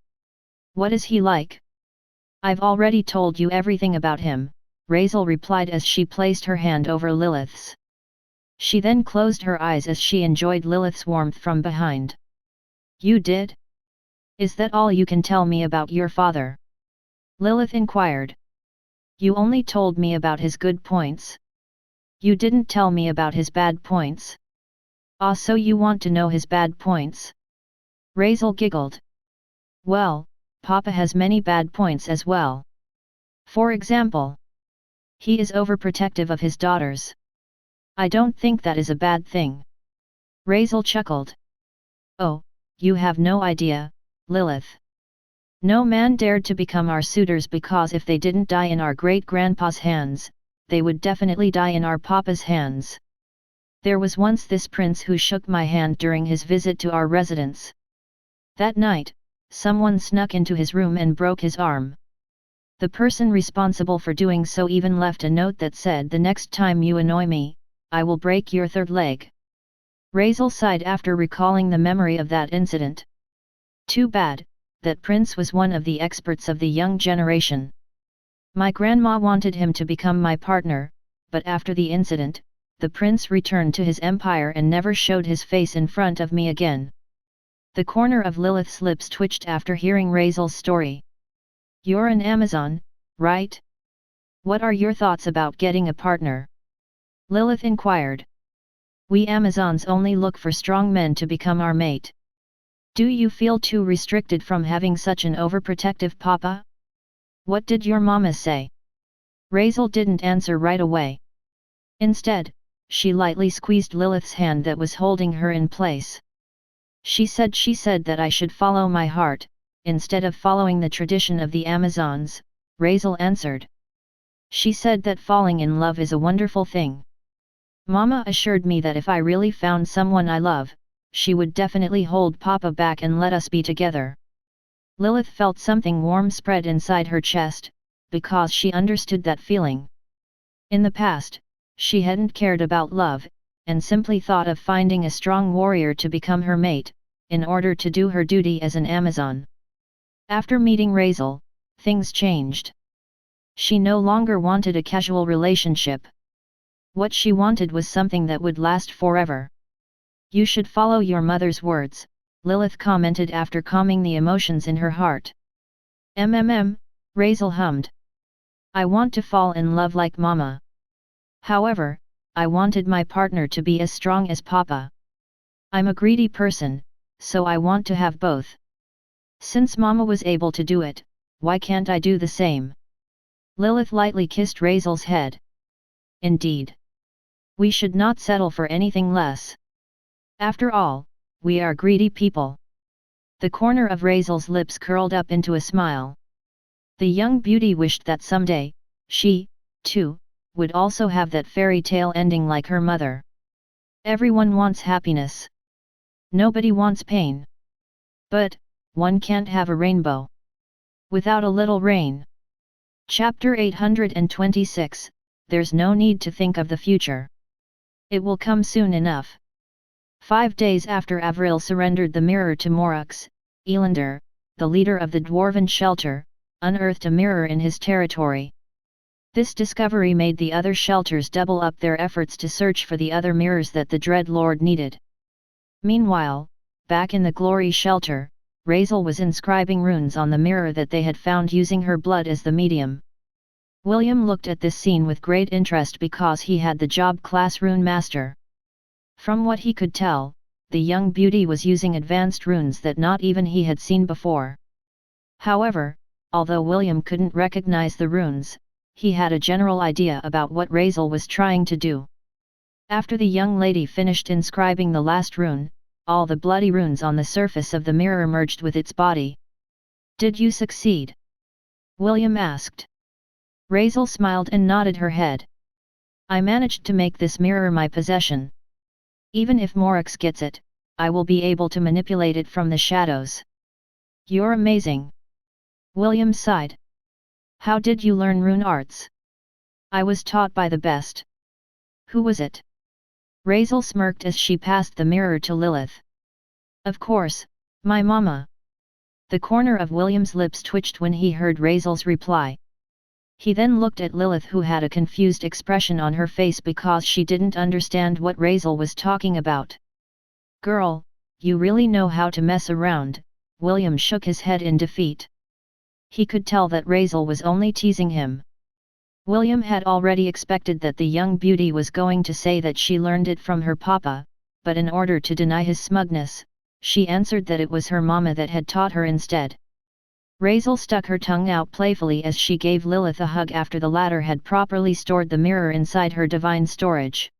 What is he like?" "I've already told you everything about him," Razel replied as she placed her hand over Lilith's. She then closed her eyes as she enjoyed Lilith's warmth from behind. "You did? Is that all you can tell me about your father?" Lilith inquired. "You only told me about his good points. You didn't tell me about his bad points." "Ah, so you want to know his bad points?" Razel giggled. "Well, Papa has many bad points as well. For example, he is overprotective of his daughters." "I don't think that is a bad thing." Razel chuckled. "Oh, you have no idea, Lilith. No man dared to become our suitors because if they didn't die in our great-grandpa's hands, they would definitely die in our papa's hands. There was once this prince who shook my hand during his visit to our residence. That night, someone snuck into his room and broke his arm. The person responsible for doing so even left a note that said, 'The next time you annoy me, I will break your third leg.'" Razel sighed after recalling the memory of that incident. Too bad, that prince was one of the experts of the young generation. "My grandma wanted him to become my partner, but after the incident, the prince returned to his empire and never showed his face in front of me again." The corner of Lilith's lips twitched after hearing Razel's story. "You're an Amazon, right? What are your thoughts about getting a partner?" Lilith inquired. "We Amazons only look for strong men to become our mate. Do you feel too restricted from having such an overprotective papa? What did your mama say?" Razel didn't answer right away. Instead, she lightly squeezed Lilith's hand that was holding her in place. She said that I should follow my heart, instead of following the tradition of the Amazons," Razel answered. "She said that falling in love is a wonderful thing. Mama assured me that if I really found someone I love, she would definitely hold Papa back and let us be together." Lilith felt something warm spread inside her chest, because she understood that feeling. In the past, she hadn't cared about love, and simply thought of finding a strong warrior to become her mate, in order to do her duty as an Amazon. After meeting Razel, things changed. She no longer wanted a casual relationship. What she wanted was something that would last forever. "You should follow your mother's words," Lilith commented after calming the emotions in her heart. Razel hummed. "I want to fall in love like Mama. However, I wanted my partner to be as strong as Papa. I'm a greedy person, so I want to have both. Since Mama was able to do it, why can't I do the same?" Lilith lightly kissed Razel's head. "Indeed. We should not settle for anything less. After all, we are greedy people." The corner of Razel's lips curled up into a smile. The young beauty wished that someday, she, too, would also have that fairy tale ending like her mother. Everyone wants happiness. Nobody wants pain. But, one can't have a rainbow without a little rain. Chapter 826, There's no need to think of the future. It will come soon enough. 5 days after Avril surrendered the mirror to Morux, Elander, the leader of the dwarven shelter, unearthed a mirror in his territory. This discovery made the other shelters double up their efforts to search for the other mirrors that the dreadlord needed. Meanwhile, back in the Glory Shelter, Razel was inscribing runes on the mirror that they had found using her blood as the medium. William looked at this scene with great interest because he had the job class rune master. From what he could tell, the young beauty was using advanced runes that not even he had seen before. However, although William couldn't recognize the runes, he had a general idea about what Raizel was trying to do. After the young lady finished inscribing the last rune, all the bloody runes on the surface of the mirror merged with its body. "Did you succeed?" William asked. Raizel smiled and nodded her head. "I managed to make this mirror my possession. Even if Morax gets it, I will be able to manipulate it from the shadows." "You're amazing." William sighed. "How did you learn rune arts?" "I was taught by the best." "Who was it?" Raizel smirked as she passed the mirror to Lilith. "Of course, my mama." The corner of William's lips twitched when he heard Raizel's reply. He then looked at Lilith, who had a confused expression on her face because she didn't understand what Raizel was talking about. "Girl, you really know how to mess around," William shook his head in defeat. He could tell that Raizel was only teasing him. William had already expected that the young beauty was going to say that she learned it from her papa, but in order to deny his smugness, she answered that it was her mama that had taught her instead. Raizel stuck her tongue out playfully as she gave Lilith a hug after the latter had properly stored the mirror inside her divine storage.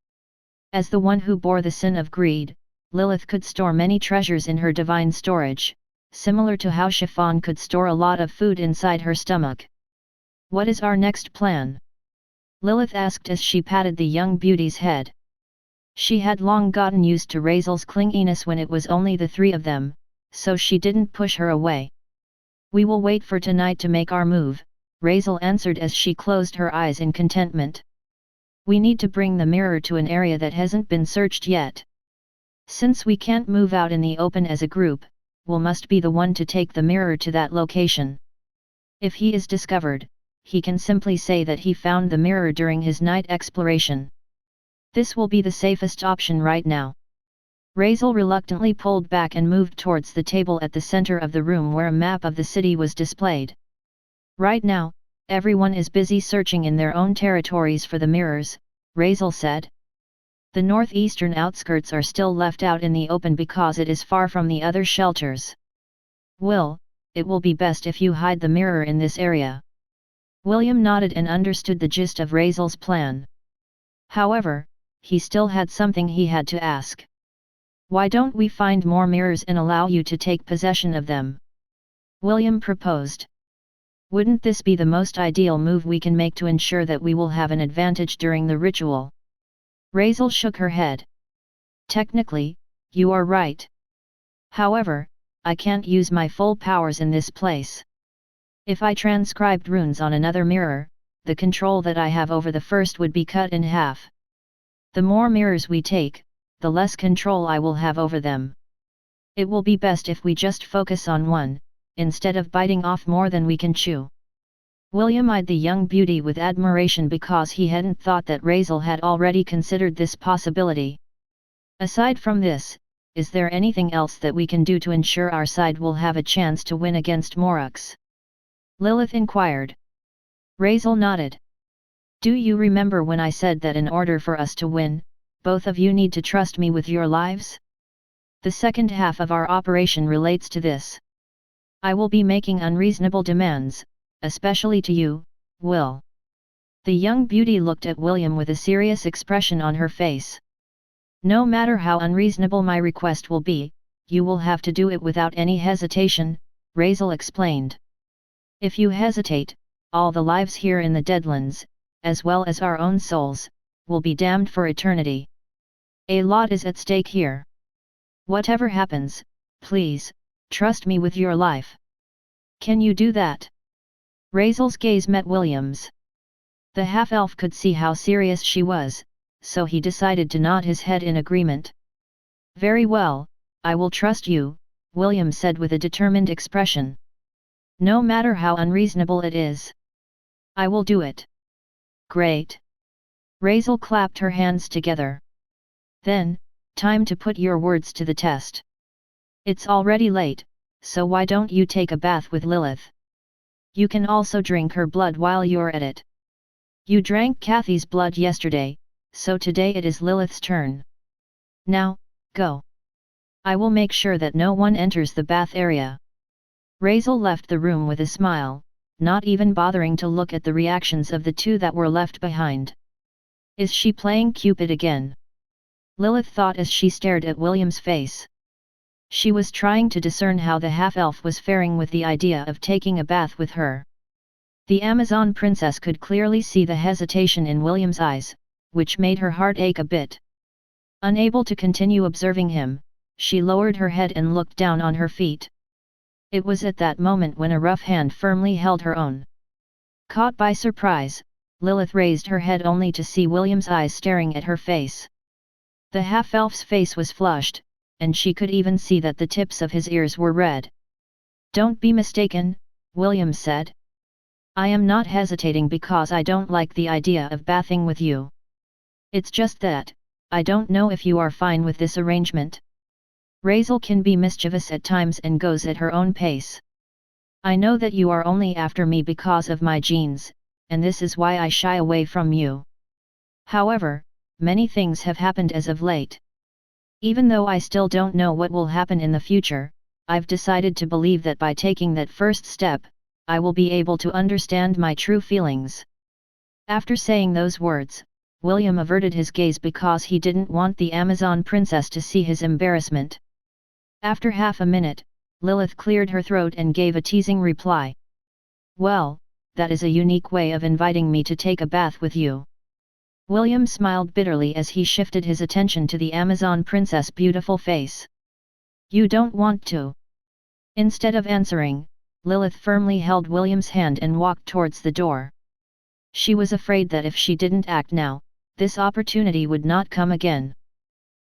As the one who bore the sin of greed, Lilith could store many treasures in her divine storage, similar to how Chiffon could store a lot of food inside her stomach. "What is our next plan?" Lilith asked as she patted the young beauty's head. She had long gotten used to Raizel's clinginess when it was only the three of them, so she didn't push her away. "We will wait for tonight to make our move," Raizel answered as she closed her eyes in contentment. "We need to bring the mirror to an area that hasn't been searched yet. Since we can't move out in the open as a group, Will must be the one to take the mirror to that location. If he is discovered, he can simply say that he found the mirror during his night exploration. This will be the safest option right now." Raizel reluctantly pulled back and moved towards the table at the center of the room where a map of the city was displayed. "Right now, everyone is busy searching in their own territories for the mirrors," Raizel said. "The northeastern outskirts are still left out in the open because it is far from the other shelters. Will, it will be best if you hide the mirror in this area." William nodded and understood the gist of Raizel's plan. However, he still had something he had to ask. "Why don't we find more mirrors and allow you to take possession of them?" William proposed. "Wouldn't this be the most ideal move we can make to ensure that we will have an advantage during the ritual?" Raizel shook her head. "Technically, you are right. However, I can't use my full powers in this place. If I transcribed runes on another mirror, the control that I have over the first would be cut in half. The more mirrors we take, the less control I will have over them. It will be best if we just focus on one, instead of biting off more than we can chew." William eyed the young beauty with admiration because he hadn't thought that Raizel had already considered this possibility. "Aside from this, is there anything else that we can do to ensure our side will have a chance to win against Morax?" Lilith inquired. Raizel nodded. "Do you remember when I said that in order for us to win, both of you need to trust me with your lives? The second half of our operation relates to this. I will be making unreasonable demands, especially to you, Will." The young beauty looked at William with a serious expression on her face. "No matter how unreasonable my request will be, you will have to do it without any hesitation," Raizel explained. "If you hesitate, all the lives here in the Deadlands, as well as our own souls, will be damned for eternity. A lot is at stake here. Whatever happens, please, trust me with your life. Can you do that?" Raizel's gaze met William's. The half-elf could see how serious she was, so he decided to nod his head in agreement. "Very well, I will trust you," William said with a determined expression. "No matter how unreasonable it is. I will do it." "Great!" Raizel clapped her hands together. "Then, time to put your words to the test. It's already late, so why don't you take a bath with Lilith? You can also drink her blood while you're at it. You drank Kathy's blood yesterday, so today it is Lilith's turn. Now, go." I will make sure that no one enters the bath area. Raizel left the room with a smile, not even bothering to look at the reactions of the two that were left behind. Is she playing Cupid again? Lilith thought as she stared at William's face. She was trying to discern how the half-elf was faring with the idea of taking a bath with her. The Amazon princess could clearly see the hesitation in William's eyes, which made her heart ache a bit. Unable to continue observing him, she lowered her head and looked down on her feet. It was at that moment when a rough hand firmly held her own. Caught by surprise, Lilith raised her head only to see William's eyes staring at her face. The half-elf's face was flushed, and she could even see that the tips of his ears were red. "Don't be mistaken," William said. "I am not hesitating because I don't like the idea of bathing with you. It's just that, I don't know if you are fine with this arrangement. Raizel can be mischievous at times and goes at her own pace. I know that you are only after me because of my genes, and this is why I shy away from you. However, many things have happened as of late. Even though I still don't know what will happen in the future, I've decided to believe that by taking that first step, I will be able to understand my true feelings." After saying those words, William averted his gaze because he didn't want the Amazon princess to see his embarrassment. After half a minute, Lilith cleared her throat and gave a teasing reply. "Well, that is a unique way of inviting me to take a bath with you." William smiled bitterly as he shifted his attention to the Amazon princess' beautiful face. "You don't want to?" Instead of answering, Lilith firmly held William's hand and walked towards the door. She was afraid that if she didn't act now, this opportunity would not come again.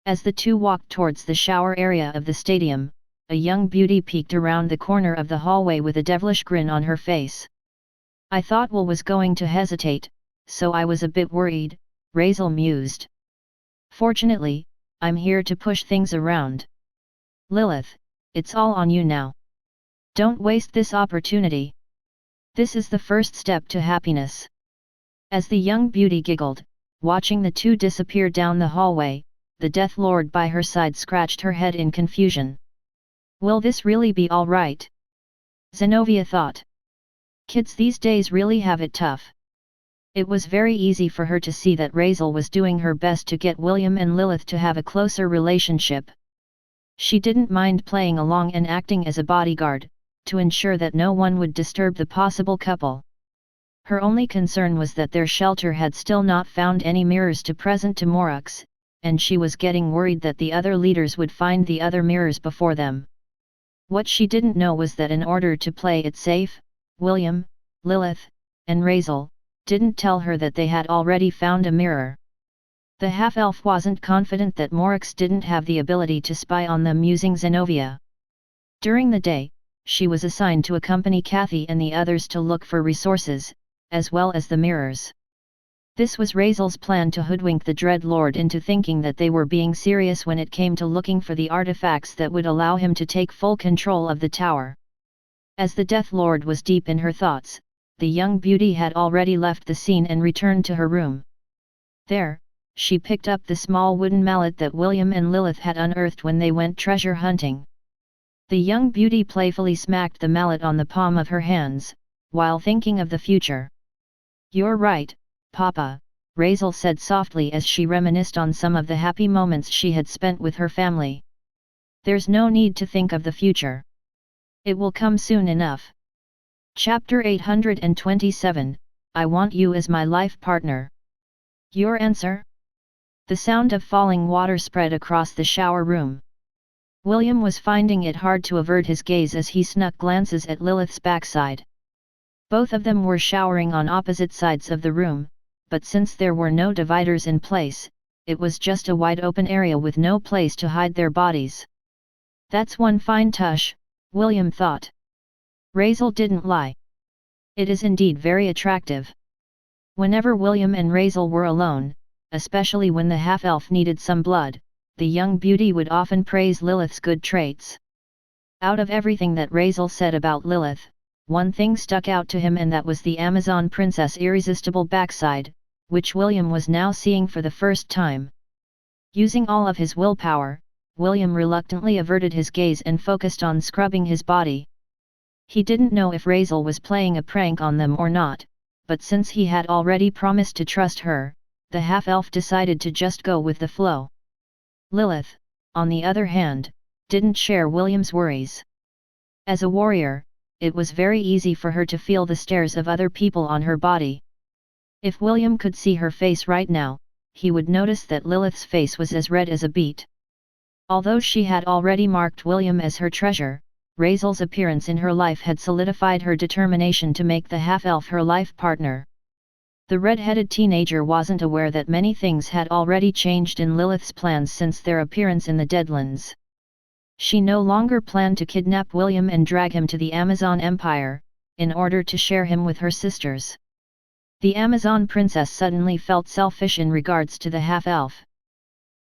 As the two walked towards the shower area of the stadium, a young beauty peeked around the corner of the hallway with a devilish grin on her face. "I thought Will was going to hesitate, so I was a bit worried," Raizel mused. "Fortunately, I'm here to push things around. Lilith, it's all on you now. Don't waste this opportunity. This is the first step to happiness." As the young beauty giggled, watching the two disappear down the hallway, the Death Lord by her side scratched her head in confusion. Will this really be all right? Zenobia thought. Kids these days really have it tough. It was very easy for her to see that Raizel was doing her best to get William and Lilith to have a closer relationship. She didn't mind playing along and acting as a bodyguard, to ensure that no one would disturb the possible couple. Her only concern was that their shelter had still not found any mirrors to present to Morux, and she was getting worried that the other leaders would find the other mirrors before them. What she didn't know was that in order to play it safe, William, Lilith, and Raizel didn't tell her that they had already found a mirror. The half-elf wasn't confident that Morux didn't have the ability to spy on them using Zenobia. During the day, she was assigned to accompany Kathy and the others to look for resources, as well as the mirrors. This was Raizel's plan to hoodwink the dreadlord into thinking that they were being serious when it came to looking for the artifacts that would allow him to take full control of the tower. As the Death Lord was deep in her thoughts, the young beauty had already left the scene and returned to her room. There, she picked up the small wooden mallet that William and Lilith had unearthed when they went treasure hunting. The young beauty playfully smacked the mallet on the palm of her hands, while thinking of the future. "You're right, Papa," Raizel said softly as she reminisced on some of the happy moments she had spent with her family. "There's no need to think of the future. It will come soon enough." Chapter 827, I Want You as My Life Partner. "Your answer?" The sound of falling water spread across the shower room. William was finding it hard to avert his gaze as he snuck glances at Lilith's backside. Both of them were showering on opposite sides of the room, but since there were no dividers in place, it was just a wide open area with no place to hide their bodies. "That's one fine tush," William thought. Raizel didn't lie. It is indeed very attractive. Whenever William and Raizel were alone, especially when the half-elf needed some blood, the young beauty would often praise Lilith's good traits. Out of everything that Raizel said about Lilith, one thing stuck out to him, and that was the Amazon princess' irresistible backside, which William was now seeing for the first time. Using all of his willpower, William reluctantly averted his gaze and focused on scrubbing his body. He didn't know if Avril was playing a prank on them or not, but since he had already promised to trust her, the half-elf decided to just go with the flow. Lilith, on the other hand, didn't share William's worries. As a warrior, it was very easy for her to feel the stares of other people on her body. If William could see her face right now, he would notice that Lilith's face was as red as a beet. Although she had already marked William as her treasure, Azel's appearance in her life had solidified her determination to make the half-elf her life partner. The red-headed teenager wasn't aware that many things had already changed in Lilith's plans since their appearance in the Deadlands. She no longer planned to kidnap William and drag him to the Amazon Empire, in order to share him with her sisters. The Amazon princess suddenly felt selfish in regards to the half-elf.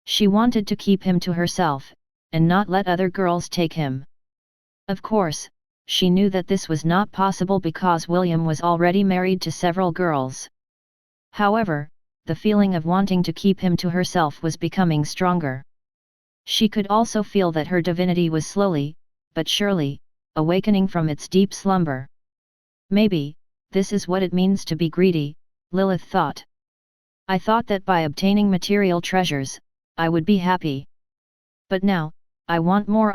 She wanted to keep him to herself, and not let other girls take him. Of course, she knew that this was not possible because William was already married to several girls. However, the feeling of wanting to keep him to herself was becoming stronger. She could also feel that her divinity was slowly, but surely, awakening from its deep slumber. Maybe, this is what it means to be greedy, Lilith thought. I thought that by obtaining material treasures, I would be happy. But now, I want more.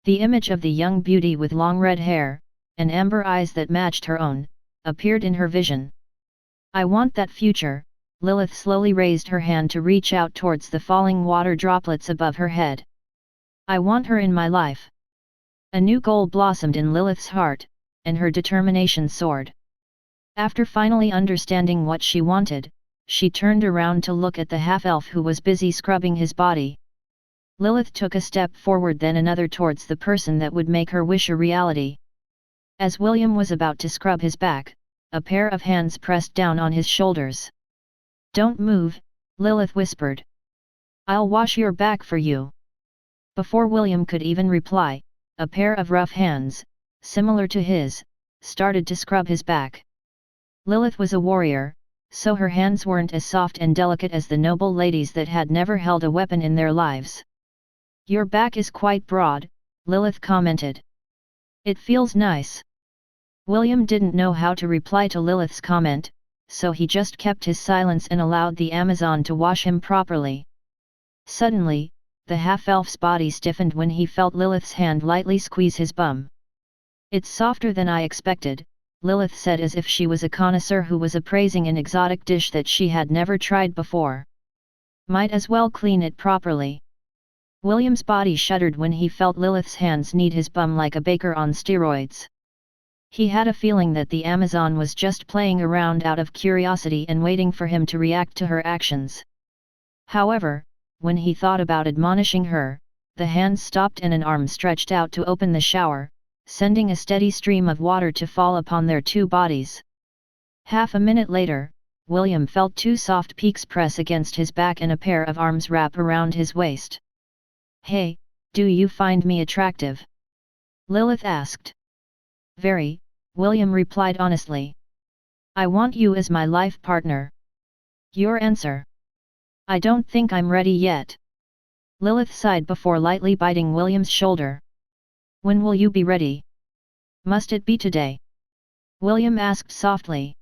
The image of the young beauty with long red hair, and amber eyes that matched her own, appeared in her vision. I want that future. Lilith slowly raised her hand to reach out towards the falling water droplets above her head. I want her in my life. A new goal blossomed in Lilith's heart, and her determination soared. After finally understanding what she wanted, she turned around to look at the half-elf who was busy scrubbing his body. Lilith took a step forward, then another towards the person that would make her wish a reality. As William was about to scrub his back, a pair of hands pressed down on his shoulders. Don't move, Lilith whispered. I'll wash your back for you. Before William could even reply, a pair of rough hands, similar to his, started to scrub his back. Lilith was a warrior, so her hands weren't as soft and delicate as the noble ladies that had never held a weapon in their lives. Your back is quite broad, Lilith commented. It feels nice. William didn't know how to reply to Lilith's comment, so he just kept his silence and allowed the Amazon to wash him properly. Suddenly, the half-elf's body stiffened when he felt Lilith's hand lightly squeeze his bum. It's softer than I expected, Lilith said as if she was a connoisseur who was appraising an exotic dish that she had never tried before. Might as well clean it properly. William's body shuddered when he felt Lilith's hands knead his bum like a baker on steroids. He had a feeling that the Amazon was just playing around out of curiosity and waiting for him to react to her actions. However, when he thought about admonishing her, the hands stopped and an arm stretched out to open the shower, sending a steady stream of water to fall upon their two bodies. Half a minute later, William felt two soft peaks press against his back and a pair of arms wrap around his waist. Hey, do you find me attractive? Lilith asked. Very, William replied honestly. I want you as my life partner. Your answer? I don't think I'm ready yet. Lilith sighed before lightly biting William's shoulder. When will you be ready? Must it be today? William asked softly.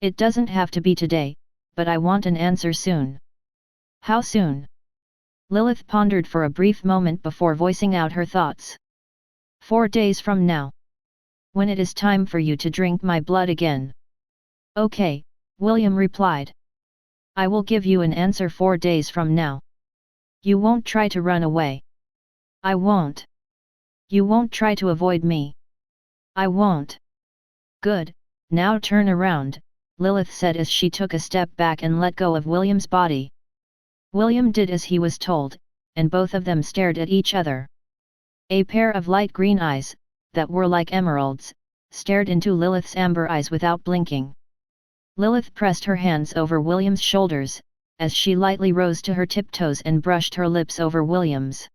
It doesn't have to be today, but I want an answer soon. How soon? Lilith pondered for a brief moment before voicing out her thoughts. 4 days from now. When it is time for you to drink my blood again. Okay, William replied. I will give you an answer 4 days from now. You won't try to run away. I won't. You won't try to avoid me. I won't. Good, now turn around, Lilith said as she took a step back and let go of William's body. William did as he was told, and both of them stared at each other. A pair of light green eyes, that were like emeralds, stared into Lilith's amber eyes without blinking. Lilith pressed her hands over William's shoulders, as she lightly rose to her tiptoes and brushed her lips over William's.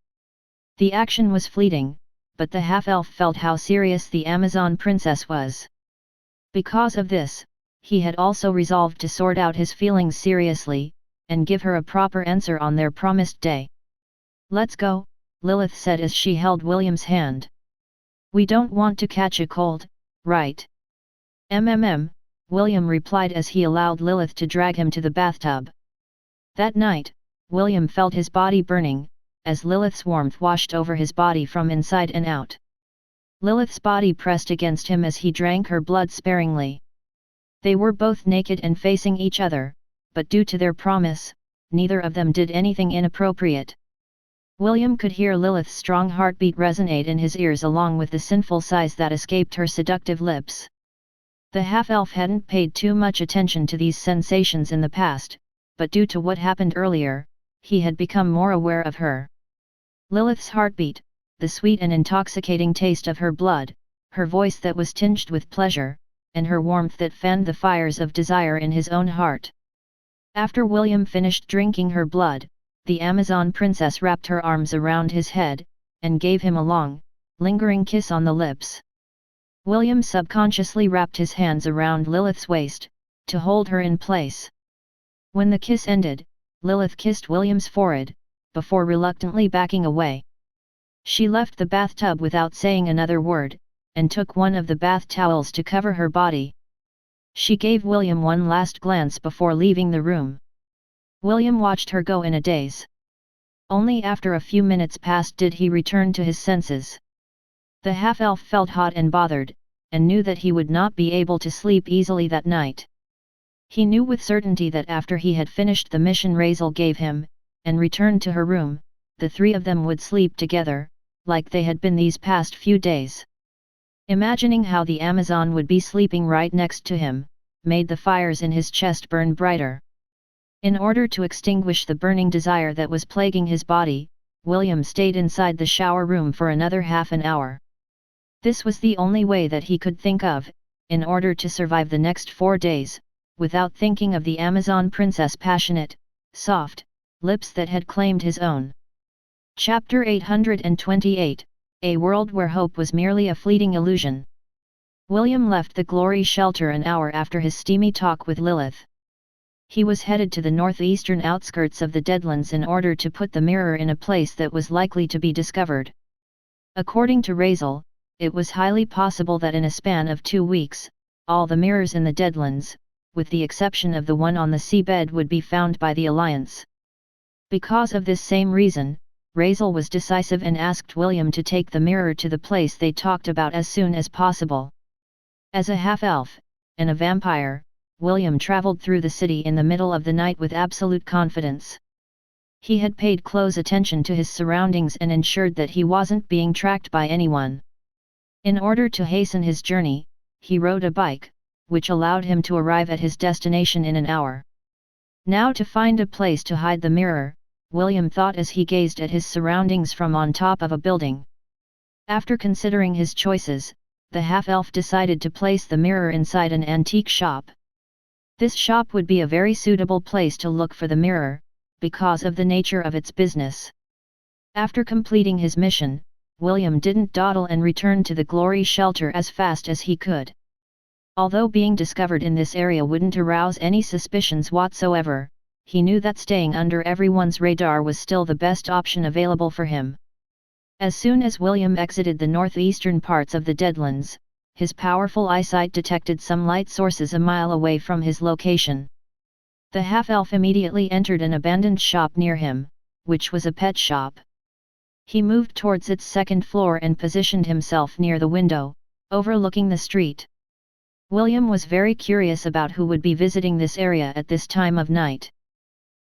The action was fleeting, but the half-elf felt how serious the Amazon princess was. Because of this, he had also resolved to sort out his feelings seriously, and give her a proper answer on their promised day. Let's go, Lilith said as she held William's hand. We don't want to catch a cold, right? William replied as he allowed Lilith to drag him to the bathtub. That night, William felt his body burning, as Lilith's warmth washed over his body from inside and out. Lilith's body pressed against him as he drank her blood sparingly. They were both naked and facing each other, but due to their promise, neither of them did anything inappropriate. William could hear Lilith's strong heartbeat resonate in his ears along with the sinful sighs that escaped her seductive lips. The half-elf hadn't paid too much attention to these sensations in the past, but due to what happened earlier, he had become more aware of her. Lilith's heartbeat, the sweet and intoxicating taste of her blood, her voice that was tinged with pleasure, and her warmth that fanned the fires of desire in his own heart. After William finished drinking her blood, the Amazon princess wrapped her arms around his head, and gave him a long, lingering kiss on the lips. William subconsciously wrapped his hands around Lilith's waist, to hold her in place. When the kiss ended, Lilith kissed William's forehead, before reluctantly backing away. She left the bathtub without saying another word, and took one of the bath towels to cover her body. She gave William one last glance before leaving the room. William watched her go in a daze. Only after a few minutes passed did he return to his senses. The half-elf felt hot and bothered, and knew that he would not be able to sleep easily that night. He knew with certainty that after he had finished the mission Avril gave him, and returned to her room, the three of them would sleep together, like they had been these past few days. Imagining how the Amazon would be sleeping right next to him, made the fires in his chest burn brighter. In order to extinguish the burning desire that was plaguing his body, William stayed inside the shower room for another half an hour. This was the only way that he could think of, in order to survive the next 4 days, without thinking of the Amazon princess' passionate, soft, lips that had claimed his own. Chapter 828, A World Where Hope Was Merely a Fleeting Illusion. William left the Glory Shelter an hour after his steamy talk with Lilith. He was headed to the northeastern outskirts of the Deadlands in order to put the mirror in a place that was likely to be discovered. According to Avril, it was highly possible that in a span of 2 weeks, all the mirrors in the Deadlands, with the exception of the one on the seabed, would be found by the Alliance. Because of this same reason, Avril was decisive and asked William to take the mirror to the place they talked about as soon as possible. As a half-elf, and a vampire, William traveled through the city in the middle of the night with absolute confidence. He had paid close attention to his surroundings and ensured that he wasn't being tracked by anyone. In order to hasten his journey, he rode a bike, which allowed him to arrive at his destination in an hour. Now to find a place to hide the mirror, William thought as he gazed at his surroundings from on top of a building. After considering his choices, the half-elf decided to place the mirror inside an antique shop. This shop would be a very suitable place to look for the mirror, because of the nature of its business. After completing his mission, William didn't dawdle and returned to the Glory Shelter as fast as he could. Although being discovered in this area wouldn't arouse any suspicions whatsoever, he knew that staying under everyone's radar was still the best option available for him. As soon as William exited the northeastern parts of the Deadlands, his powerful eyesight detected some light sources a mile away from his location. The half-elf immediately entered an abandoned shop near him, which was a pet shop. He moved towards its second floor and positioned himself near the window, overlooking the street. William was very curious about who would be visiting this area at this time of night.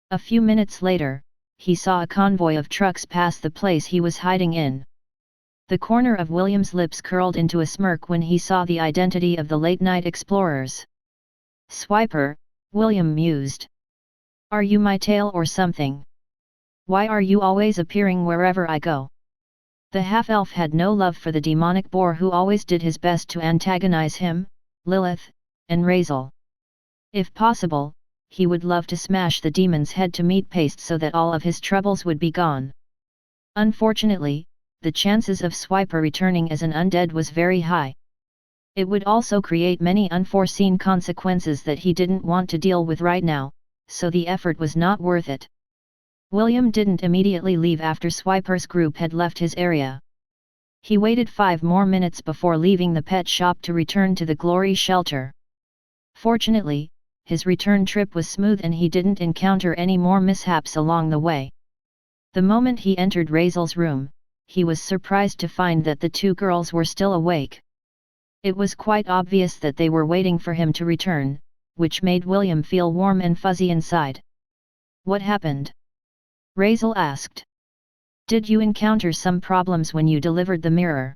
A few minutes later, he saw a convoy of trucks pass the place he was hiding in. The corner of William's lips curled into a smirk when he saw the identity of the late-night explorers. "Swiper," William mused. "Are you my tail or something? Why are you always appearing wherever I go?" The half-elf had no love for the demonic boar who always did his best to antagonize him, Lilith, and Avril. If possible, he would love to smash the demon's head to meat paste so that all of his troubles would be gone. Unfortunately, the chances of Swiper returning as an undead was very high. It would also create many unforeseen consequences that he didn't want to deal with right now, so the effort was not worth it. William didn't immediately leave after Swiper's group had left his area. He waited 5 more minutes before leaving the pet shop to return to the Glory shelter. Fortunately, his return trip was smooth and he didn't encounter any more mishaps along the way. The moment he entered Raisel's room, he was surprised to find that the 2 girls were still awake. It was quite obvious that they were waiting for him to return, which made William feel warm and fuzzy inside. "What happened?" Raisel asked. "Did you encounter some problems when you delivered the mirror?"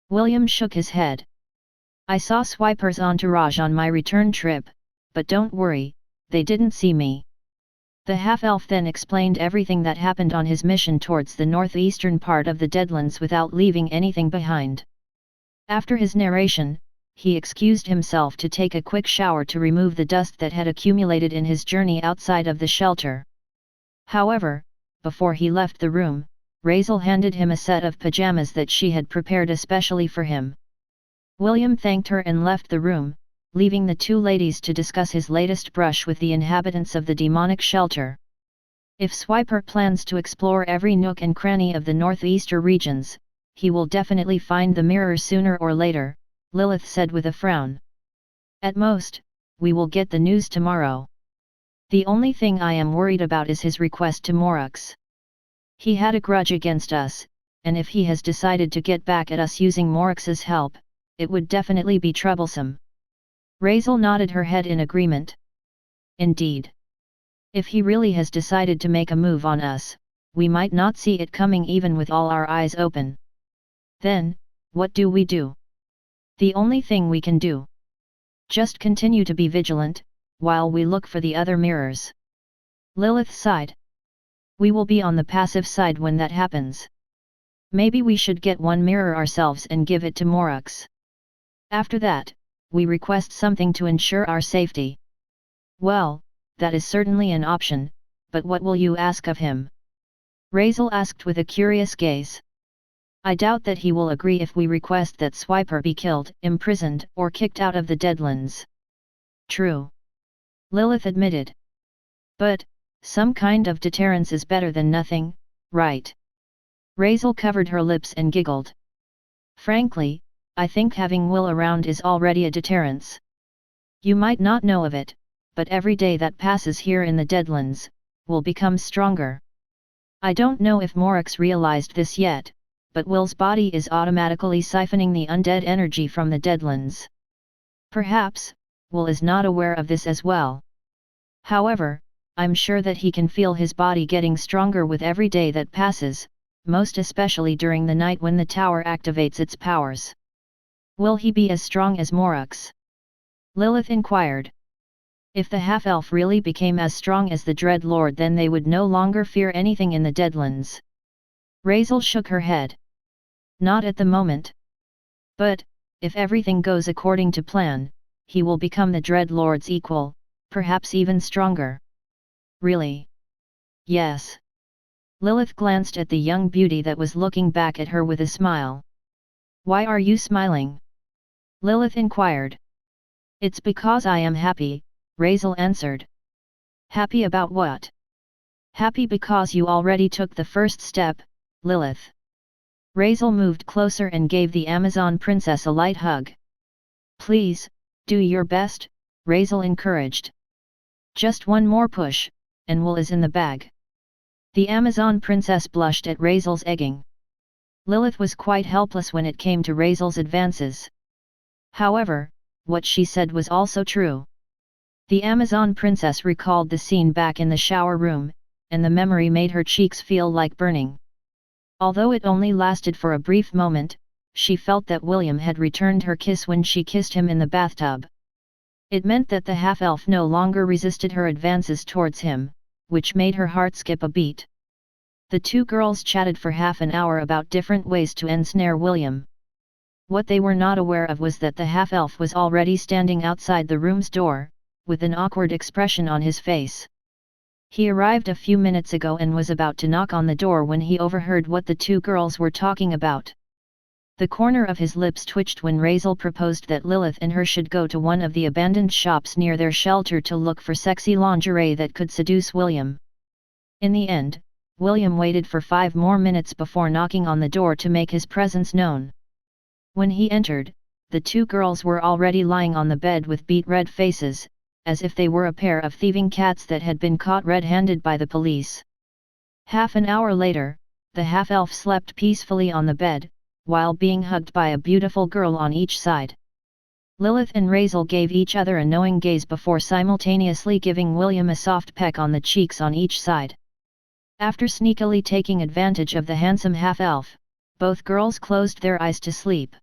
William shook his head. "I saw Swiper's entourage on my return trip, but don't worry, they didn't see me." The half-elf then explained everything that happened on his mission towards the northeastern part of the Deadlands without leaving anything behind. After his narration, he excused himself to take a quick shower to remove the dust that had accumulated in his journey outside of the shelter. However, before he left the room, Raisel handed him a set of pajamas that she had prepared especially for him. William thanked her and left the room, leaving the 2 ladies to discuss his latest brush with the inhabitants of the demonic shelter. If Swiper plans to explore every nook and cranny of the northeastern regions, he will definitely find the mirror sooner or later, Lilith said with a frown. "At most, we will get the news tomorrow. The only thing I am worried about is his request to Morux. He had a grudge against us, and if he has decided to get back at us using Morux's help, it would definitely be troublesome." Raisel nodded her head in agreement. "Indeed. If he really has decided to make a move on us, we might not see it coming even with all our eyes open. Then, what do we do?" "The only thing we can do. Just continue to be vigilant, while we look for the other mirrors." Lilith sighed. "We will be on the passive side when that happens. Maybe we should get one mirror ourselves and give it to Morux. After that, we request something to ensure our safety." "Well, that is certainly an option, but what will you ask of him?" Raisel asked with a curious gaze. "I doubt that he will agree if we request that Swiper be killed, imprisoned, or kicked out of the Deadlands." "True," Lilith admitted. "But, some kind of deterrence is better than nothing, right?" Raisel covered her lips and giggled. "Frankly, I think having Will around is already a deterrence. You might not know of it, but every day that passes here in the Deadlands, will become stronger. I don't know if Morux realized this yet, but Will's body is automatically siphoning the undead energy from the Deadlands. Perhaps, Will is not aware of this as well. However, I'm sure that he can feel his body getting stronger with every day that passes, most especially during the night when the tower activates its powers." "Will he be as strong as Morux?" Lilith inquired. "If the half-elf really became as strong as the dreadlord, then they would no longer fear anything in the Deadlands." Raisel shook her head. "Not at the moment. But, if everything goes according to plan, he will become the dreadlord's equal, perhaps even stronger." "Really?" "Yes." Lilith glanced at the young beauty that was looking back at her with a smile. "Why are you smiling?" Lilith inquired. "It's because I am happy," Raisel answered. "Happy about what?" "Happy because you already took the first step, Lilith." Raisel moved closer and gave the Amazon princess a light hug. "Please, do your best," Raisel encouraged. "Just one more push, and Will is in the bag." The Amazon princess blushed at Raisel's egging. Lilith was quite helpless when it came to Raisel's advances. However, what she said was also true. The Amazon princess recalled the scene back in the shower room, and the memory made her cheeks feel like burning. Although it only lasted for a brief moment, she felt that William had returned her kiss when she kissed him in the bathtub. It meant that the half-elf no longer resisted her advances towards him, which made her heart skip a beat. The 2 girls chatted for half an hour about different ways to ensnare William. What they were not aware of was that the half-elf was already standing outside the room's door, with an awkward expression on his face. He arrived a few minutes ago and was about to knock on the door when he overheard what the 2 girls were talking about. The corner of his lips twitched when Raisel proposed that Lilith and her should go to one of the abandoned shops near their shelter to look for sexy lingerie that could seduce William. In the end, William waited for 5 more minutes before knocking on the door to make his presence known. When he entered, the 2 girls were already lying on the bed with beet red faces, as if they were a pair of thieving cats that had been caught red-handed by the police. Half an hour later, the half-elf slept peacefully on the bed, while being hugged by a beautiful girl on each side. Lilith and Razel gave each other a knowing gaze before simultaneously giving William a soft peck on the cheeks on each side. After sneakily taking advantage of the handsome half-elf, both girls closed their eyes to sleep.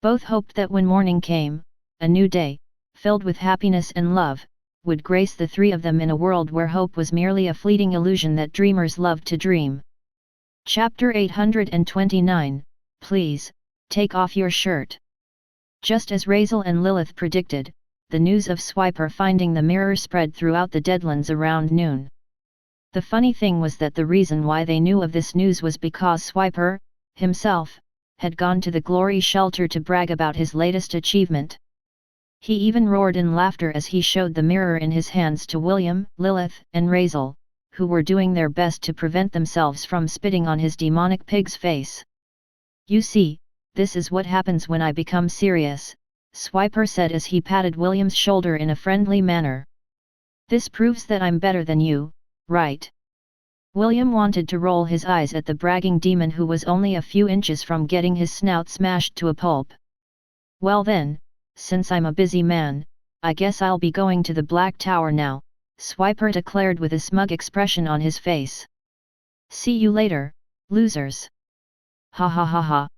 Both hoped that when morning came, a new day, filled with happiness and love, would grace the 3 of them in a world where hope was merely a fleeting illusion that dreamers loved to dream. Chapter 829, Please, take off your shirt. Just as Razel and Lilith predicted, the news of Swiper finding the mirror spread throughout the Deadlands around noon. The funny thing was that the reason why they knew of this news was because Swiper, himself, had gone to the glory shelter to brag about his latest achievement. He even roared in laughter as he showed the mirror in his hands to William, Lilith, and Razel, who were doing their best to prevent themselves from spitting on his demonic pig's face. "You see, this is what happens when I become serious," Swiper said as he patted William's shoulder in a friendly manner. "This proves that I'm better than you, right?" William wanted to roll his eyes at the bragging demon who was only a few inches from getting his snout smashed to a pulp. "Well then, since I'm a busy man, I guess I'll be going to the Black Tower now," Swiper declared with a smug expression on his face. "See you later, losers." "Ha ha ha ha."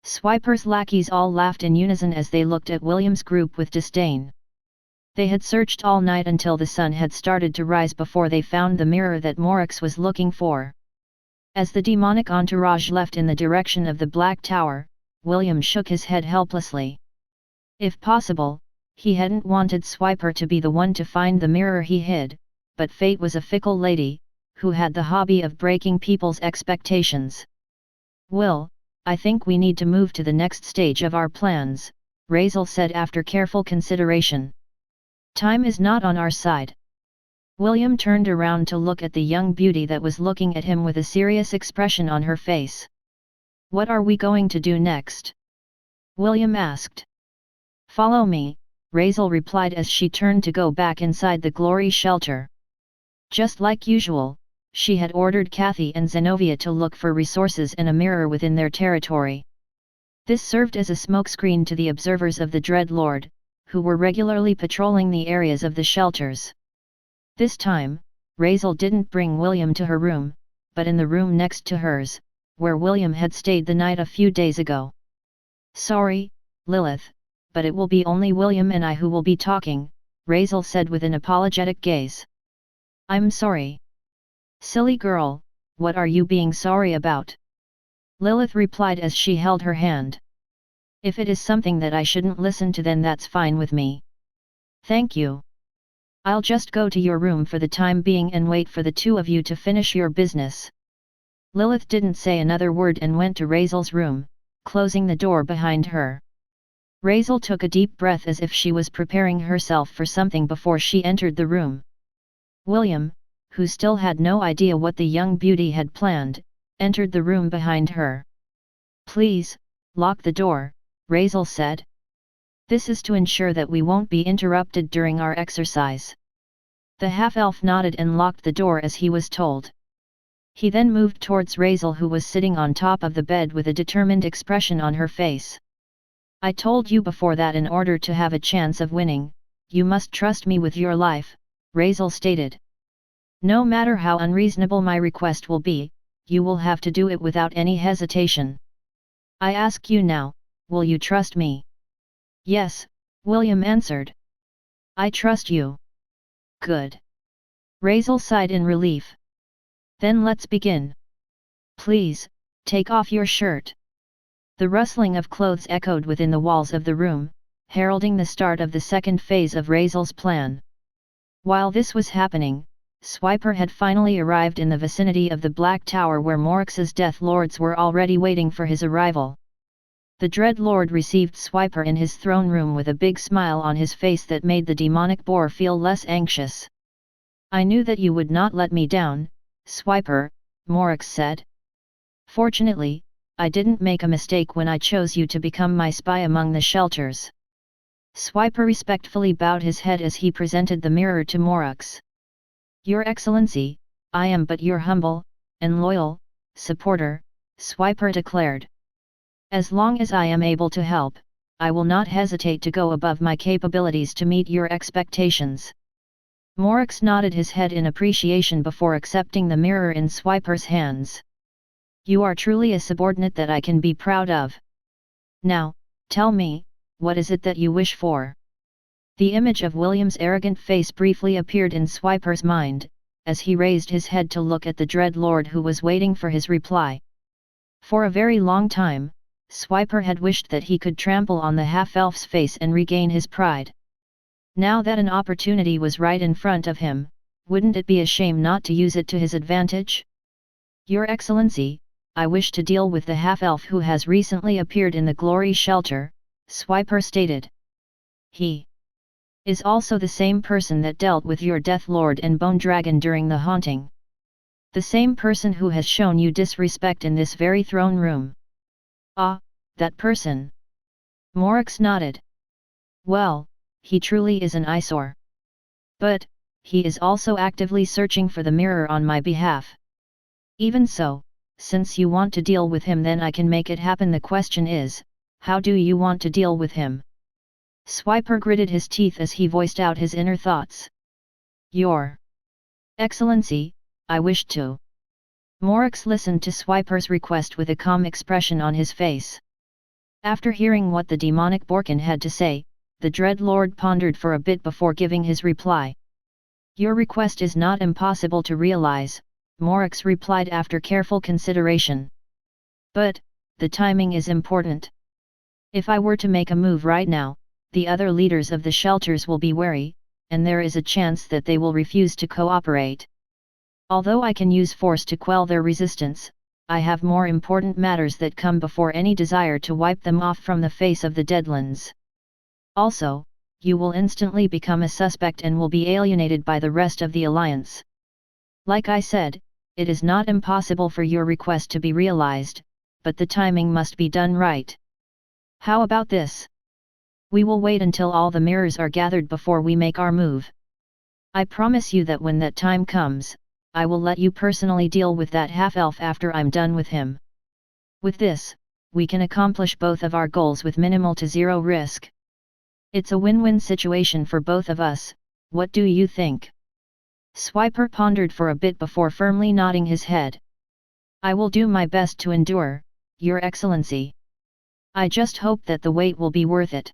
Swiper's lackeys all laughed in unison as they looked at William's group with disdain. They had searched all night until the sun had started to rise before they found the mirror that Morix was looking for. As the demonic entourage left in the direction of the Black Tower, William shook his head helplessly. If possible, he hadn't wanted Swiper to be the one to find the mirror he hid, but fate was a fickle lady, who had the hobby of breaking people's expectations. "Will, I think we need to move to the next stage of our plans," Razel said after careful consideration. "Time is not on our side." William turned around to look at the young beauty that was looking at him with a serious expression on her face. "What are we going to do next?" William asked. "Follow me," Razel replied as she turned to go back inside the glory shelter. Just like usual, she had ordered Kathy and Zenobia to look for resources and a mirror within their territory. This served as a smokescreen to the observers of the dreadlord, who were regularly patrolling the areas of the shelters. This time, Razel didn't bring William to her room, but in the room next to hers, where William had stayed the night a few days ago. "Sorry, Lilith, but it will be only William and I who will be talking," Razel said with an apologetic gaze. "I'm sorry." "Silly girl, what are you being sorry about?" Lilith replied as she held her hand. "If it is something that I shouldn't listen to, then that's fine with me. Thank you. I'll just go to your room for the time being and wait for the 2 of you to finish your business." Lilith didn't say another word and went to Razel's room, closing the door behind her. Razel took a deep breath as if she was preparing herself for something before she entered the room. William, who still had no idea what the young beauty had planned, entered the room behind her. "Please, lock the door," Razel said. "This is to ensure that we won't be interrupted during our exercise." The half-elf nodded and locked the door as he was told. He then moved towards Razel, who was sitting on top of the bed with a determined expression on her face. "I told you before that in order to have a chance of winning, you must trust me with your life," Razel stated. "No matter how unreasonable my request will be, you will have to do it without any hesitation. I ask you now, will you trust me?" "Yes," William answered. "I trust you." "Good." Razel sighed in relief. "Then let's begin. Please, take off your shirt." The rustling of clothes echoed within the walls of the room, heralding the start of the second phase of Razel's plan. While this was happening, Swiper had finally arrived in the vicinity of the Black Tower, where Morix's Death Lords were already waiting for his arrival. The Dreadlord received Swiper in his throne room with a big smile on his face that made the demonic boar feel less anxious. "I knew that you would not let me down," Swiper, Morix said. Fortunately, I didn't make a mistake when I chose you to become my spy among the shelters. Swiper respectfully bowed his head as he presented the mirror to Morix. Your Excellency, I am but your humble, and loyal, supporter, Swiper declared. As long as I am able to help, I will not hesitate to go above my capabilities to meet your expectations. Morix nodded his head in appreciation before accepting the mirror in Swiper's hands. You are truly a subordinate that I can be proud of. Now, tell me, what is it that you wish for? The image of William's arrogant face briefly appeared in Swiper's mind, as he raised his head to look at the dreadlord who was waiting for his reply. For a very long time, Swiper had wished that he could trample on the half-elf's face and regain his pride. Now that an opportunity was right in front of him, wouldn't it be a shame not to use it to his advantage? Your Excellency, I wish to deal with the half-elf who has recently appeared in the Glory Shelter, Swiper stated. He is also the same person that dealt with your Death Lord and Bone Dragon during the haunting. The same person who has shown you disrespect in this very throne room. Ah, that person. Morix nodded. Well, he truly is an eyesore. But, he is also actively searching for the mirror on my behalf. Even so, since you want to deal with him, then I can make it happen. The question is, how do you want to deal with him? Swiper gritted his teeth as he voiced out his inner thoughts. Your Excellency, I wish to. Morix listened to Swiper's request with a calm expression on his face. After hearing what the demonic Borkin had to say, the dreadlord pondered for a bit before giving his reply. Your request is not impossible to realize, Morix replied after careful consideration. But, the timing is important. If I were to make a move right now, the other leaders of the shelters will be wary, and there is a chance that they will refuse to cooperate. Although I can use force to quell their resistance, I have more important matters that come before any desire to wipe them off from the face of the Deadlands. Also, you will instantly become a suspect and will be alienated by the rest of the Alliance. Like I said, it is not impossible for your request to be realized, but the timing must be done right. How about this? We will wait until all the mirrors are gathered before we make our move. I promise you that when that time comes, I will let you personally deal with that half-elf after I'm done with him. With this, we can accomplish both of our goals with minimal to zero risk. It's a win-win situation for both of us, what do you think? Swiper pondered for a bit before firmly nodding his head. I will do my best to endure, Your Excellency. I just hope that the wait will be worth it.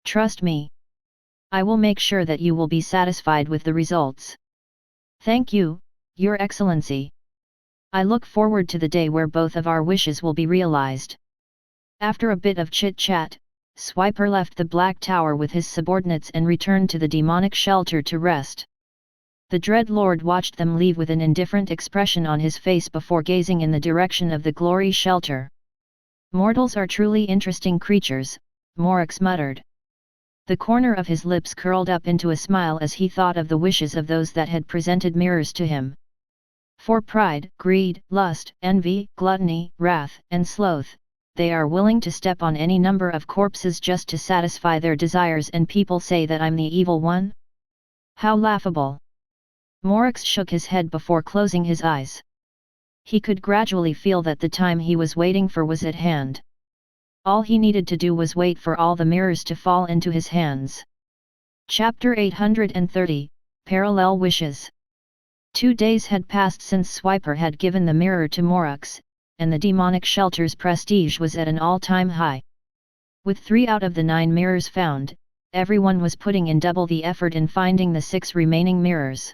Trust me. I will make sure that you will be satisfied with the results. Thank you, Your Excellency. I look forward to the day where both of our wishes will be realized. After a bit of chit-chat, Swiper left the Black Tower with his subordinates and returned to the demonic shelter to rest. The Dreadlord watched them leave with an indifferent expression on his face before gazing in the direction of the Glory Shelter. Mortals are truly interesting creatures, Morix muttered. The corner of his lips curled up into a smile as he thought of the wishes of those that had presented mirrors to him. For pride, greed, lust, envy, gluttony, wrath, and sloth, they are willing to step on any number of corpses just to satisfy their desires, and people say that I'm the evil one? How laughable! Morix shook his head before closing his eyes. He could gradually feel that the time he was waiting for was at hand. All he needed to do was wait for all the mirrors to fall into his hands. Chapter 830, Parallel Wishes. 2 days had passed since Swiper had given the mirror to Morix, and the demonic shelter's prestige was at an all-time high. With 3 out of the 9 mirrors found, everyone was putting in double the effort in finding the 6 remaining mirrors.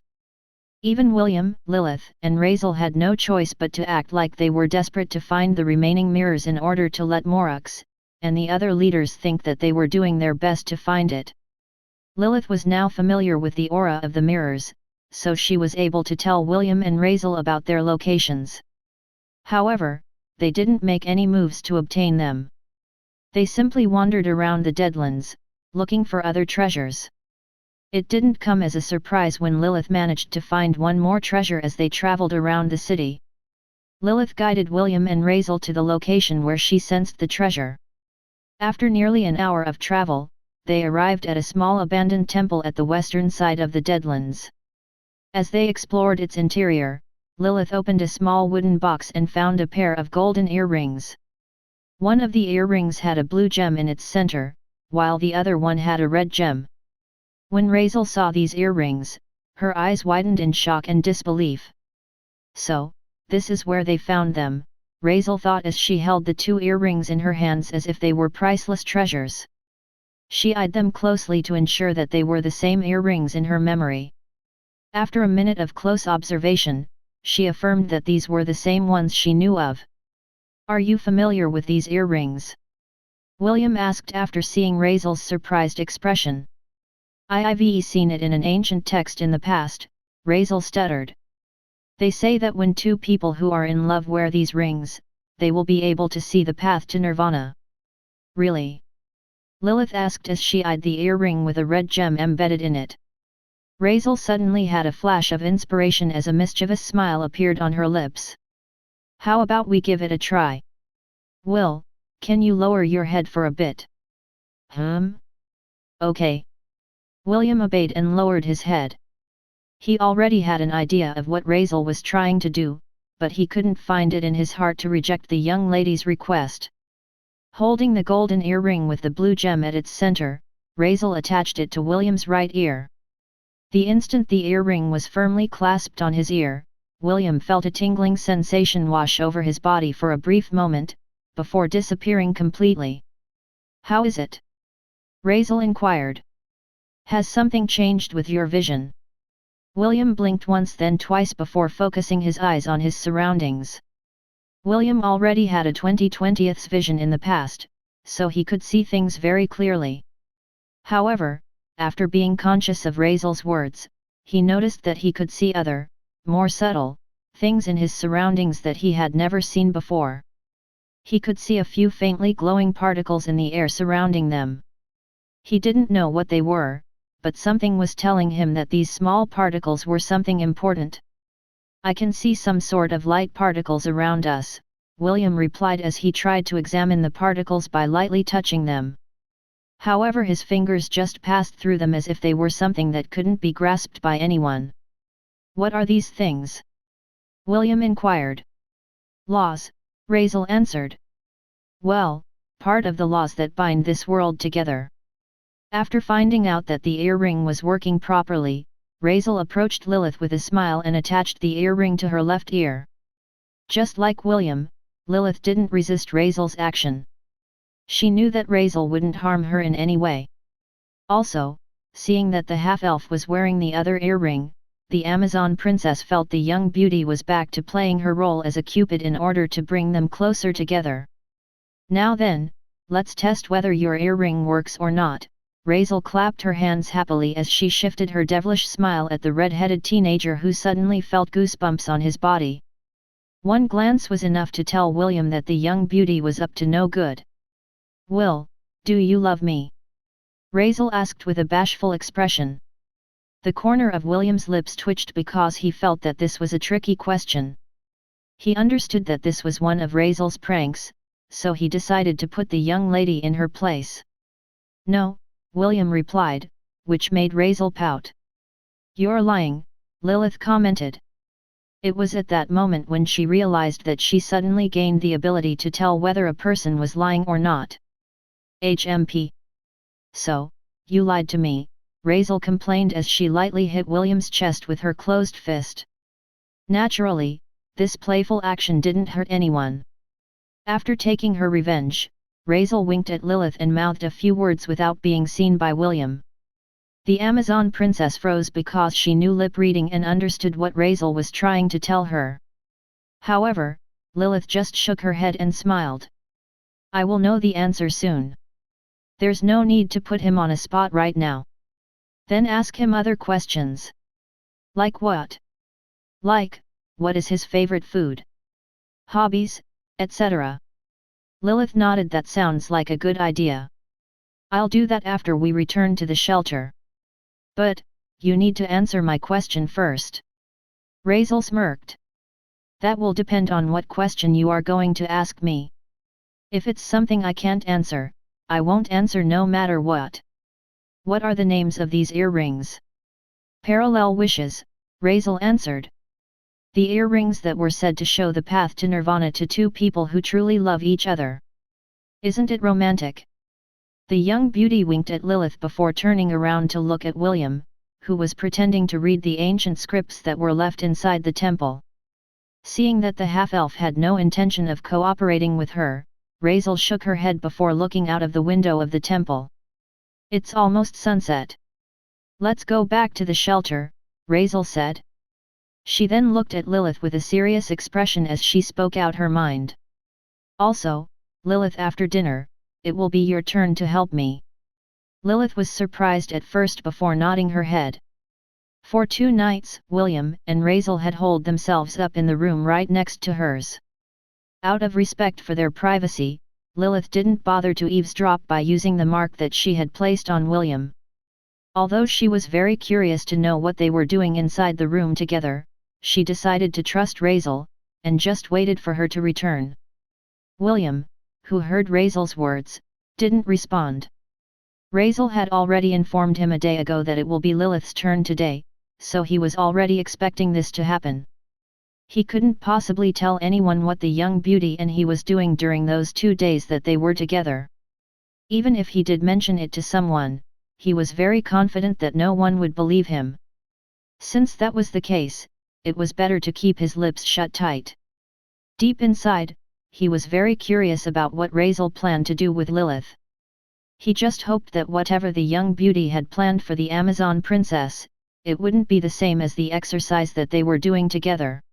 Even William, Lilith, and Avril had no choice but to act like they were desperate to find the remaining mirrors in order to let Morix, and the other leaders think that they were doing their best to find it. Lilith was now familiar with the aura of the mirrors, so she was able to tell William and Avril about their locations. However, they didn't make any moves to obtain them. They simply wandered around the Deadlands, looking for other treasures. It didn't come as a surprise when Lilith managed to find one more treasure as they traveled around the city. Lilith guided William and Raizel to the location where she sensed the treasure. After nearly an hour of travel, they arrived at a small abandoned temple at the western side of the Deadlands. As they explored its interior, Lilith opened a small wooden box and found a pair of golden earrings. One of the earrings had a blue gem in its center, while the other one had a red gem. When Raizel saw these earrings, her eyes widened in shock and disbelief. So, this is where they found them, Raizel thought as she held the two earrings in her hands as if they were priceless treasures. She eyed them closely to ensure that they were the same earrings in her memory. After a minute of close observation, she affirmed that these were the same ones she knew of. "Are you familiar with these earrings?" William asked after seeing Raizel's surprised expression. "I've seen it in an ancient text in the past," Raizel stuttered. "They say that when two people who are in love wear these rings, they will be able to see the path to nirvana." "Really?" Lilith asked as she eyed the earring with a red gem embedded in it. Raizel suddenly had a flash of inspiration as a mischievous smile appeared on her lips. "How about we give it a try? Will, can you lower your head for a bit?" Okay." William obeyed and lowered his head. He already had an idea of what Raizel was trying to do, but he couldn't find it in his heart to reject the young lady's request. Holding the golden earring with the blue gem at its center, Raizel attached it to William's right ear. The instant the earring was firmly clasped on his ear, William felt a tingling sensation wash over his body for a brief moment, before disappearing completely. "How is it?" Raizel inquired. "Has something changed with your vision?" William blinked once then twice before focusing his eyes on his surroundings. William already had a 20/20th vision in the past, so he could see things very clearly. However, after being conscious of Raizel's words, he noticed that he could see other, more subtle, things in his surroundings that he had never seen before. He could see a few faintly glowing particles in the air surrounding them. He didn't know what they were, but something was telling him that these small particles were something important. "I can see some sort of light particles around us," William replied as he tried to examine the particles by lightly touching them. However, his fingers just passed through them as if they were something that couldn't be grasped by anyone. "What are these things?" William inquired. "Laws," Raizel answered. "Well, part of the laws that bind this world together." After finding out that the earring was working properly, Raizel approached Lilith with a smile and attached the earring to her left ear. Just like William, Lilith didn't resist Raizel's action. She knew that Raizel wouldn't harm her in any way. Also, seeing that the half-elf was wearing the other earring, the Amazon princess felt the young beauty was back to playing her role as a cupid in order to bring them closer together. "Now then, let's test whether your earring works or not." Raizel clapped her hands happily as she shifted her devilish smile at the red-headed teenager who suddenly felt goosebumps on his body. One glance was enough to tell William that the young beauty was up to no good. "Will, do you love me?" Raizel asked with a bashful expression. The corner of William's lips twitched because he felt that this was a tricky question. He understood that this was one of Raizel's pranks, so he decided to put the young lady in her place. "No," William replied, which made Raizel pout. "You're lying," Lilith commented. It was at that moment when she realized that she suddenly gained the ability to tell whether a person was lying or not. "HMP. So, you lied to me," Raizel complained as she lightly hit William's chest with her closed fist. Naturally, this playful action didn't hurt anyone. After taking her revenge, Raizel winked at Lilith and mouthed a few words without being seen by William. The Amazon princess froze because she knew lip reading and understood what Raizel was trying to tell her. However, Lilith just shook her head and smiled. "I will know the answer soon. There's no need to put him on a spot right now. Then ask him other questions." "Like what?" "Like, what is his favorite food? Hobbies, etc." Lilith nodded. "That sounds like a good idea. I'll do that after we return to the shelter." But, you need to answer my question first. Raizel smirked. That will depend on what question you are going to ask me. If it's something I can't answer, I won't answer no matter what. What are the names of these earrings? Parallel wishes, Raizel answered. The earrings that were said to show the path to nirvana to two people who truly love each other. Isn't it romantic? The young beauty winked at Lilith before turning around to look at William, who was pretending to read the ancient scripts that were left inside the temple. Seeing that the half-elf had no intention of cooperating with her, Raizel shook her head before looking out of the window of the temple. It's almost sunset. Let's go back to the shelter, Raizel said. She then looked at Lilith with a serious expression as she spoke out her mind. Also, Lilith, after dinner, it will be your turn to help me. Lilith was surprised at first before nodding her head. For 2 nights, William and Raizel had holed themselves up in the room right next to hers. Out of respect for their privacy, Lilith didn't bother to eavesdrop by using the mark that she had placed on William. Although she was very curious to know what they were doing inside the room together, she decided to trust Raizel, and just waited for her to return. William, who heard Raizel's words, didn't respond. Raizel had already informed him a day ago that it will be Lilith's turn today, so he was already expecting this to happen. He couldn't possibly tell anyone what the young beauty and he was doing during those 2 days that they were together. Even if he did mention it to someone, he was very confident that no one would believe him. Since that was the case, it was better to keep his lips shut tight. Deep inside, he was very curious about what Raizel planned to do with Lilith. He just hoped that whatever the young beauty had planned for the Amazon princess, it wouldn't be the same as the exercise that they were doing together.